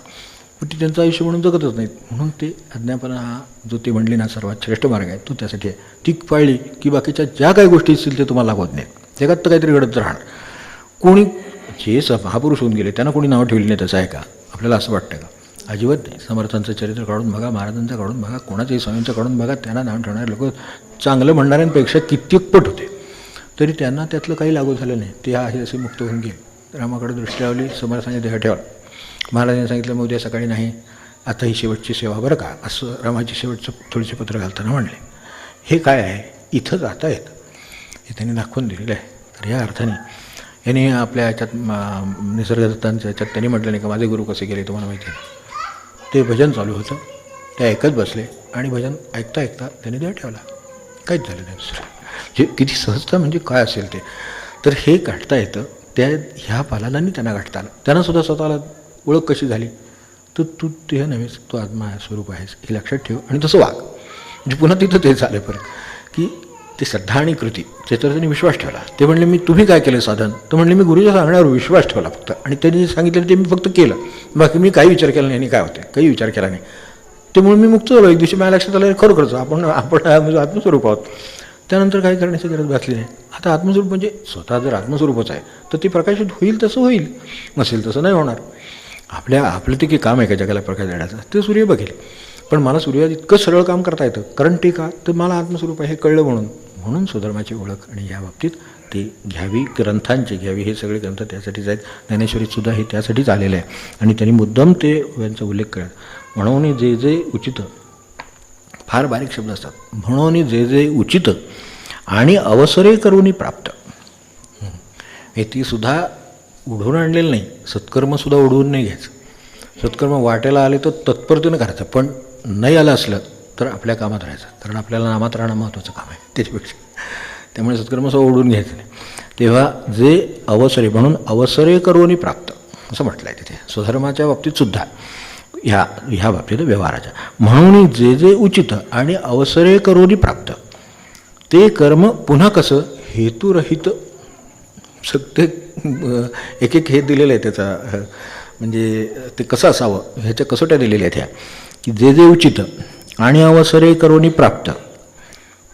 पण ते त्यांचं आयुष्य म्हणून जगतच नाहीत. म्हणून ते अज्ञापना हा जो ते म्हणले ना सर्वात श्रेष्ठ मार्ग आहे तो त्यासाठी आहे. ती पाळली की बाकीच्या ज्या काही गोष्टी असतील ते तुम्हाला लागत नाहीत. जगात तर काहीतरी घडत राहणार. कोणी जे महापुरुष होऊन गेले त्यांना कोणी नावं ठेवली नाही तसं आहे का आपल्याला असं वाटतं का? अजिबात नाही. समर्थांचं चरित्र काढून बघा, महाराजांचं काढून बघा, कोणाच्याही स्वामींचं काढून बघा, त्यांना नाव ठेवणारे लोक चांगलं म्हणणाऱ्यांपेक्षा कित्येक पट होते तरी त्यांना त्यातलं काही लागू झालं नाही. ते आहे असे मुक्त होऊन गेले. रामाकडे दृष्टी लावली, समर्थांनी देह ठेवा. महाराजांनी सांगितलं मग उद्या सकाळी नाही, आता ही शेवटची सेवा बरं का, असं रामाची शेवटचं थोडीशी पत्र घालताना म्हणले. हे काय आहे, इथं जाता येतं, हे त्यांनी दाखवून दिलेलं आहे. तर या अर्थाने यांनी आपल्या याच्यात निसर्गदत्तांच्या याच्यात त्यांनी म्हटलं नाही का माझे गुरु कसे गेले तुम्हाला माहिती आहे. ते भजन चालू होतं, ते ऐकत बसले आणि भजन ऐकता ऐकता त्यांनी देह ठेवला, काहीच झालं नाही दुसरं. जे किती सहजता म्हणजे काय असेल ते. तर हे गाठता येतं, त्या ह्या पालालांनी त्यांना गाठता आलं. त्यांनासुद्धा स्वतःला ओळख कशी झाली, तर तू ते नव्हेच, तू आत्मा स्वरूप आहेस हे लक्षात ठेव आणि तसं वाग. म्हणजे पुन्हा तिथं तेच झालं परत की ते श्रद्धा आणि कृती त्याच्यावर त्यांनी विश्वास ठेवला. ते म्हणले मी तुम्ही काय केलं साधन, तर म्हणले मी गुरुच्या सांगण्यावर विश्वास ठेवला फक्त, आणि त्यांनी जे सांगितलं ते मी फक्त केलं, बाकी मी काही विचार केला नाही. आणि काय होते काही विचार केला नाही, त्यामुळे मी मुक्त झालो. एक दिवशी माझ्या लक्षात आलं खरोखरच आपण आत्मस्वरूप आहोत. त्यानंतर काही करण्याची गरज भासली नाही. आता आत्मस्वरूप म्हणजे स्वतः जर आत्मस्वरूपच आहे तर ते प्रकाशित होईल तसं होईल, नसेल तसं नाही होणार. आपलं ते की काम आहे का जगाला प्रकाश देण्याचं, ते सूर्य बघेल. पण मला सूर्यात इतकं सरळ काम करता येतं, कारण ते का, तर मला आत्मस्वरूप आहे हे कळलं म्हणून स्वधर्माची ओळख. आणि या बाबतीत ते घ्यावी, ग्रंथांची घ्यावी. हे सगळे ग्रंथ त्यासाठीच आहेत. ज्ञानेश्वरीतसुद्धा हे त्यासाठीच आलेलं आहे. आणि त्यांनी मुद्दाम ते यांचा उल्लेख केला. म्हणून जे जे उचित, फार बारीक शब्द असतात, म्हणून जे जे उचित आणि अवसरे करूनी प्राप्त. हे तीसुद्धा उडवून आणलेलं नाही. सत्कर्मसुद्धा उडवून नाही घ्यायचं. सत्कर्म वाटेला आले तर तत्परतेनं करायचं, पण नाही आलं असलं तर आपल्या कामात राहायचं, कारण आपल्याला नामात राहणं महत्त्वाचं काम आहे त्याच्यापेक्षा. त्यामुळे सत्कर्मसुद्धा उडवून घ्यायचं नाही. तेव्हा जे अवसरे, म्हणून अवसरे करूनी प्राप्त असं म्हटलं आहे तिथे. स्वधर्माच्या बाबतीतसुद्धा ह्या बाबतीत व्यवहाराच्या, म्हणून जे जे उचित आणि अवसरे करूनी प्राप्त ते कर्म पुन्हा कसं हेतुरहित. सत्य एक एक हे दिलेलं आहे त्याचा, म्हणजे ते कसं असावं ह्याच्या कसोट्या दिलेल्या आहेत ह्या, की जे जे उचित आणि अवसरे करूनी प्राप्त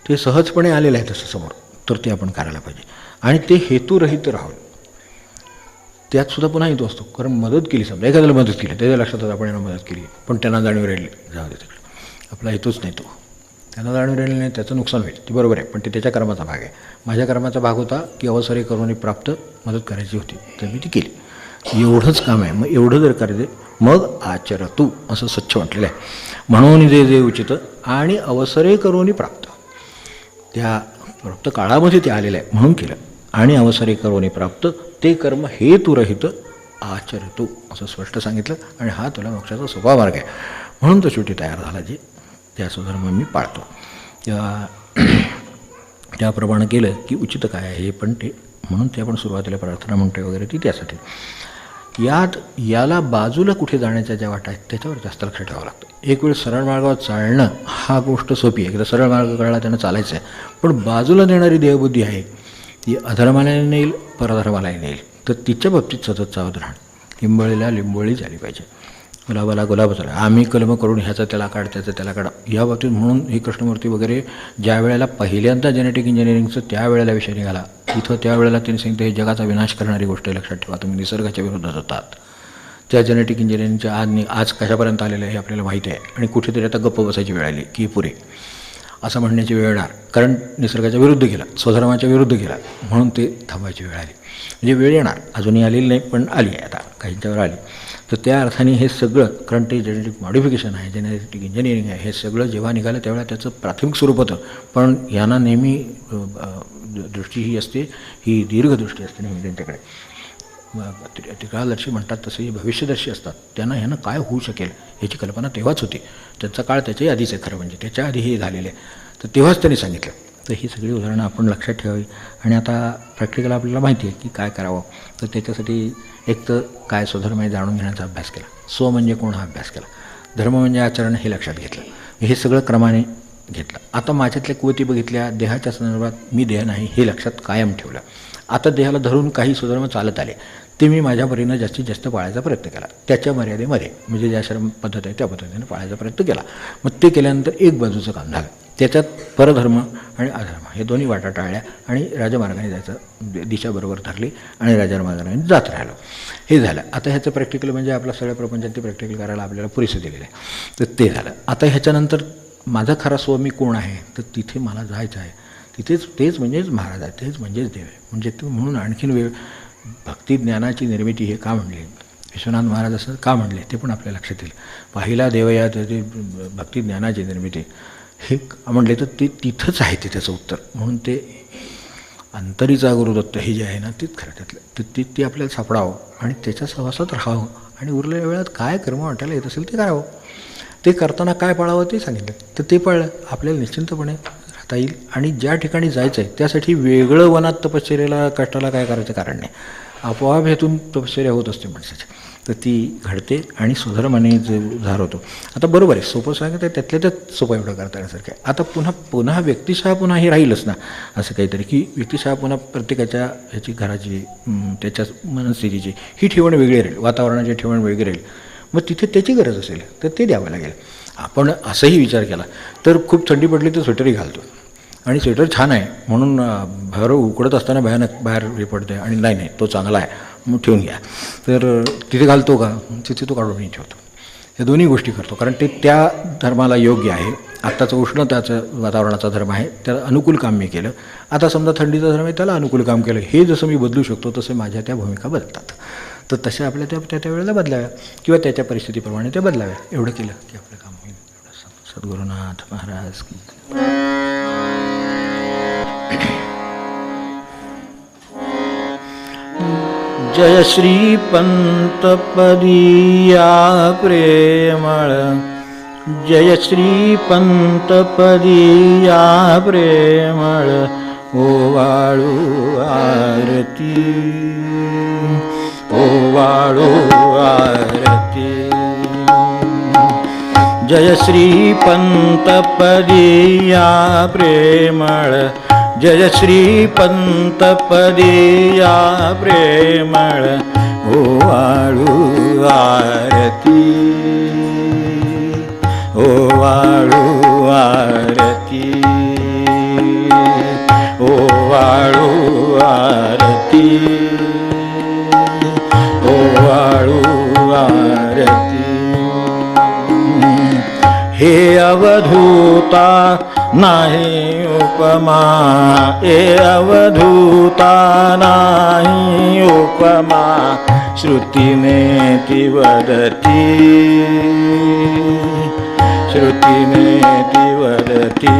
ते सहजपणे आलेलं आहे तसं समोर, तर ते आपण करायला पाहिजे. आणि ते हेतुरहित राहावं. त्यातसुद्धा पुन्हा हेतू असतो, कारण मदत केली, समजा एखाद्याला मदत केली, त्याच्या लक्षात आपण यांना मदत केली, पण त्यांना जाणीव राहिली, जाऊ दे तिकडे, आपला हेतूच नाही तो, त्यांना जाणीव राहिली नाही, त्याचं नुकसान होईल, ती बरोबर आहे, पण ते त्याच्या कर्माचा भाग आहे. माझ्या कर्माचा भाग होता की अवसरे करूनी प्राप्त मदत करायची होती, तर मी ती केली. एवढंच काम आहे. मग एवढं जर करायचं मग आचरतू असं स्वच्छ म्हटलेलं आहे. म्हणून जे जे उचित आणि अवसरे करूनी प्राप्त, त्या प्राप्त काळामध्ये ते आलेलं आहे म्हणून केलं. आणि अवसरे करूनी प्राप्त ते कर्म हेतुरहित आचरतू असं स्पष्ट सांगितलं. आणि हा तुला मोक्षाचा सोपा मार्ग आहे, म्हणून तो शेवटी तयार झाला, जे त्या स्वधर्म मी पाळतो. त्याप्रमाणे केलं की उचित काय आहे हे पण ते, म्हणून ते आपण सुरुवातीला प्रार्थना म्हणतोय वगैरे ती त्यासाठी. याला बाजूला कुठे जाण्याच्या ज्या वाटा आहेत त्याच्यावर जास्त लक्ष ठेवावं लागतं. एक वेळ सरळ मार्गावर चालणं हा गोष्ट सोपी आहे, एकदा सरळ मार्ग कळला त्यांना चालायचं आहे. पण बाजूला नेणारी देहबुद्धी आहे ती अधर्मालाही नेईल, परधर्मालाही नेईल, तर तिच्या बाबतीत सतत सावध राहणं. लिंबळीला लिंबोळी झाली पाहिजे, गुलाबाला गुलाब झाला. आम्ही कलम करून ह्याचा त्याला काढ, त्याचं त्याला काढ, या बाबतीत. म्हणून हे कृष्णमूर्ती वगैरे ज्या वेळेला पहिल्यांदा जेनेटिक इंजिनिअरिंगचं त्या वेळेला विषय निघाला, तिथं त्यावेळेला त्यांनी सांगितलं हे जगाचा विनाश करणारी गोष्ट आहे, लक्षात ठेवा, तुम्ही निसर्गाच्या विरोधात होतात. त्या जेनेटिक इंजिनिअरिंगच्या आज कशापर्यंत आलेलं आहे हे आपल्याला माहिती आहे. आणि कुठेतरी आता गप्प बसायची वेळ आली की पुरे असं म्हणण्याची वेळ येणार, कारण निसर्गाच्या विरुद्ध गेला, स्वधर्माच्या विरुद्ध गेला, म्हणून ते थांबायची वेळ आली. म्हणजे वेळ येणार, अजूनही आलेली नाही पण आली आहे, आता काहींच्यावर आली. तर त्या अर्थाने हे सगळं, कारण ते जेनेटिक मॉडिफिकेशन आहे, जेनेटिक इंजिनिअरिंग आहे, हे सगळं जेव्हा निघालं त्यावेळेला त्याचं प्राथमिक स्वरूप होतं. पण यांना नेहमी दृष्टी ही असते, ही दीर्घदृष्टी असते नेहमी त्यांच्याकडे. त्रिकाळदर्शी म्हणतात तसे हे भविष्यदर्शी असतात. त्यांना ह्यानं काय होऊ शकेल याची कल्पना तेव्हाच होती. त्यांचा काळ त्याच्याही आधीच आहे खरं म्हणजे, त्याच्या आधी हे झालेलं आहे, तर तेव्हाच त्यांनी सांगितलं. तर ही सगळी उदाहरणं आपण लक्षात ठेवावी. आणि आता प्रॅक्टिकल आपल्याला माहिती आहे की काय करावं. तर त्याच्यासाठी एक तर काय स्वधर्म आहे जाणून घेण्याचा अभ्यास केला, स्व म्हणजे कोण हा अभ्यास केला, धर्म म्हणजे आचरण हे लक्षात घेतलं, हे सगळं क्रमाने घेतलं. आता माझ्यातल्या कुवती बघितल्या, देहाच्या संदर्भात मी देह नाही हे लक्षात कायम ठेवलं. आता देहाला धरून काही स्वधर्म चालत आले, ते मी माझ्या परीनं जास्तीत जास्त पाळायचा प्रयत्न केला, त्याच्या मर्यादेमध्ये, म्हणजे ज्या श्रम पद्धत आहे त्या पद्धतीने पाळायचा प्रयत्न केला. मग ते केल्यानंतर एक बाजूचं काम झालं, त्याच्यात परधर्म आणि अधर्म हे दोन्ही वाटा टाळल्या आणि राजमार्गाने जायचं दिशा बरोबर ठरली आणि राजमार्गाने जात राहिलो. हे झालं. आता ह्याचं प्रॅक्टिकल म्हणजे आपल्या सगळ्या प्रपंचात ते प्रॅक्टिकल करायला आपल्याला पुरेसं दिलेलं आहे, तर ते झालं. आता ह्याच्यानंतर माझा खरा स्व मी कोण आहे, तर तिथे मला जायचं आहे, तिथेच तेच म्हणजेच महाराज आहे, तेच म्हणजेच देव आहे. म्हणजे म्हणून आणखीन वेळ भक्ती ज्ञानाची निर्मिती हे का म्हणली, विश्वनाथ महाराज असं का म्हणले ते पण आपल्या लक्षात येईल. पाहिला देवया ते भक्ती ज्ञानाची निर्मिती हे म्हणले तर ते तिथंच आहे ते त्याचं उत्तर. म्हणून ते अंतरीचा गुरुदत्त हे जे आहे ना तेच खरं त्यातलं ती आपल्याला सापडावं आणि त्याच्या सहवासात राहावं आणि उरलेल्या वेळात काय कर्म वाटायला येत असेल ते करावं. ते करताना काय पाळावं ते सांगितलं तर ते पाळलं आपल्याला निश्चिंतपणे राहता येईल. आणि ज्या ठिकाणी जायचं आहे त्यासाठी वेगळं वनात तपश्चर्याला कष्टाला काय करायचं कारण नाही. आपोआप हेतून तपश्चर्या होत असते माणसाची तर ती घडते आणि सुधर्माने जे उद्धार होतो. आता बरोबर आहे सोपं सांगितलं त्यातल्या त्यात सोपं एवढं करता येण्यासारखं आहे. आता पुन्हा व्यक्तिशः पुन्हा हे राहीलच ना असं काहीतरी की व्यक्तिशः पुन्हा प्रत्येकाच्या ह्याची घराची त्याच्या मनस्थितीची ही ठेवण वेगळी राहील, वातावरणाची ठेवण वेगळी राहील. मग तिथे त्याची गरज असेल तर ते द्यावं लागेल. आपण असंही विचार केला तर खूप थंडी पडली तर स्वेटरही घालतो आणि स्वेटर छान आहे म्हणून बाहेर उकडत असताना भयानक बाहेर हे पडते आणि नाही तो चांगला आहे मग ठेवून घ्या तर तिथे घालतो का तिथे तो काढून मी ठेवतो. या दोन्ही गोष्टी करतो कारण ते त्या धर्माला योग्य आहे. आत्ताचं उष्णताचं वातावरणाचा धर्म आहे त्याला अनुकूल काम मी केलं. आता समजा थंडीचा धर्म आहे त्याला अनुकूल काम केलं. हे जसं मी बदलू शकतो तसे माझ्या त्या भूमिका बदलतात. तर तशा आपल्या त्या वेळेला बदलाव्या किंवा त्याच्या परिस्थितीप्रमाणे त्या बदलाव्या. एवढं केलं की आपलं काम होईल. सद्गुरुनाथ महाराज की जय श्री पंतपदीया प्रेमळ, जय श्री पंतपदीया प्रेमळ ओवाळू आरती, ओवाळू आरती. जय श्री पंतपदीया प्रेमळ, जय श्री पंतपदीया प्रेमळ ओवाळू आरती, ओवाळू आरती, ओवाळू आरती, ओवाळू आरती. हे अवधूता नाही उपमा, हे अवधूता नाही उपमा, श्रुतीने ती वदती, श्रुतीने ती वदती.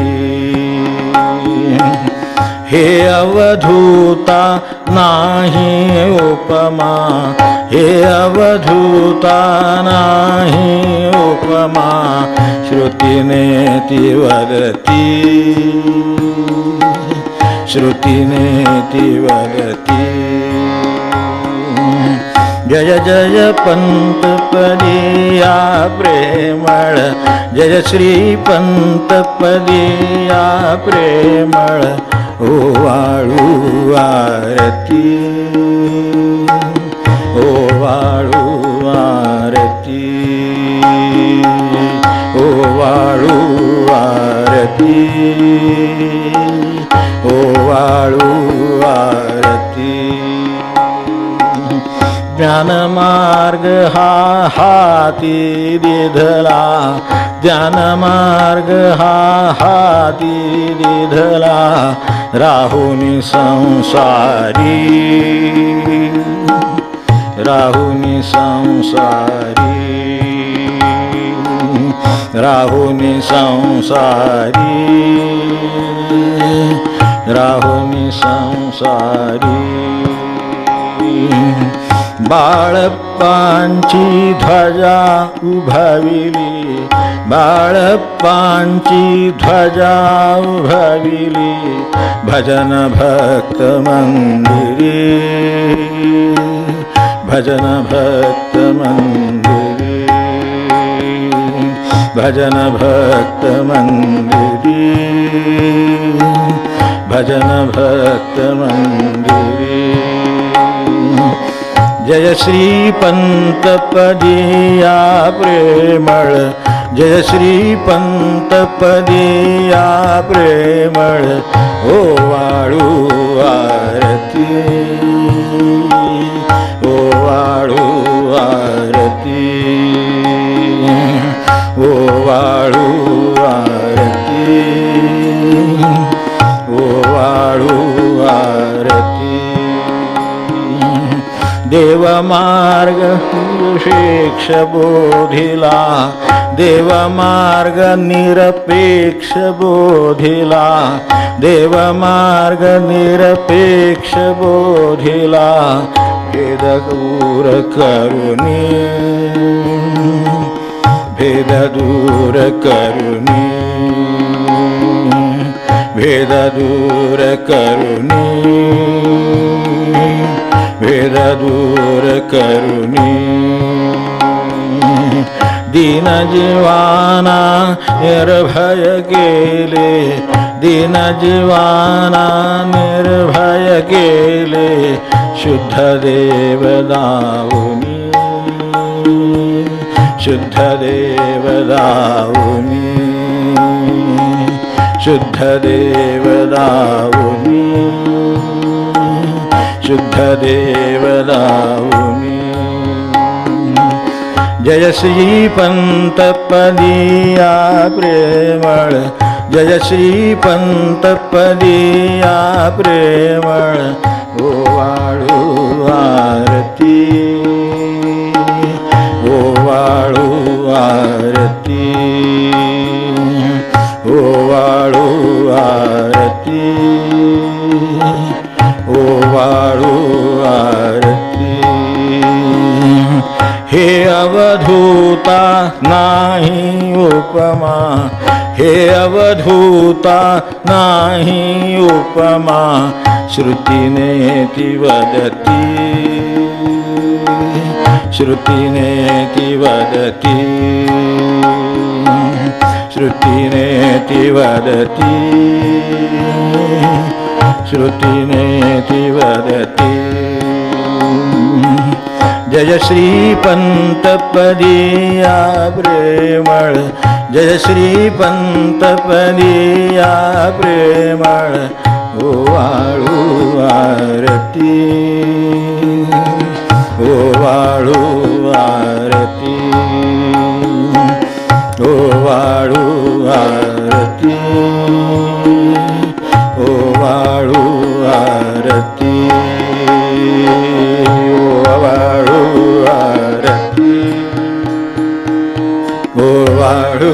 हे अवधूता नाही उपमा, हे अवधूता नाही उपमा, श्रुतीने ती वदती, श्रुतीने ती वदती. जय जय पंतपदीया प्रेमळ, जय श्री पंतपदीया प्रेमळ ओवाळू आरती, ओवाळू आरती, ओवाळू आरती, ओवाळू आरती. ज्ञानमार्ग हा हाती दिधला, ज्ञानमार्ग हा हाती दिधला, राहुनी संसारी, राहुनी संसारी, राहुनी संसारी, राहुनी संसारी. बाळप्पांची ध्वजा उभविली, बाळप्पांची ध्वजा उभविली, भजन भक्त मंदिरी, भजन भक्त मंदिरी, भजन भक्त मंदिरी, भजन भक्त मंदिरी. जय श्री पंतपदीया प्रेमळ, जय श्री पंतपदीया प्रेमळ ओवाळू आरती, ओवाळू आरती, ओवाळू आरती, ओवाळू आरती. देवमार्ग निरपेक्ष बोधिला, देवमार्ग निरपेक्ष बोधिला, देवमार्ग निरपेक्ष बोधिला, भेद दूर करुणी, भेद दूर करुणी, भेद दूर करुणी, भेद दूर करुणी, दीन जीवाना निर्भय केले, दीन जीवाना निर्भय केले, शुद्ध देव दाऊनी, शुद्ध देव दाऊनी, शुद्ध देव दाऊनी, शुद्ध देव दाऊनी. जय श्री पंतपदिया प्रेमळ, जय श्री पंतपदिया प्रेमळ, ओवाळू आरती, ओवाळू आरती, ओवाळू आरती, ओवाळू आरती. हे अवधूता नाही उपमा, हे अवधूता नाही उपमा, श्रुतीने ती वदती, श्रुतीने ती वदती, श्रुतीने ती वदती, श्रुतीने ती वदती. जय श्री पंतपदिया प्रेमळ, जय श्री पंतपदिया प्रेमळ, ओवाळू आरती, ओवाळू आरती, ओवाळू आरती, ओवाळू आरती, ओवाळू आरती, ओवाळू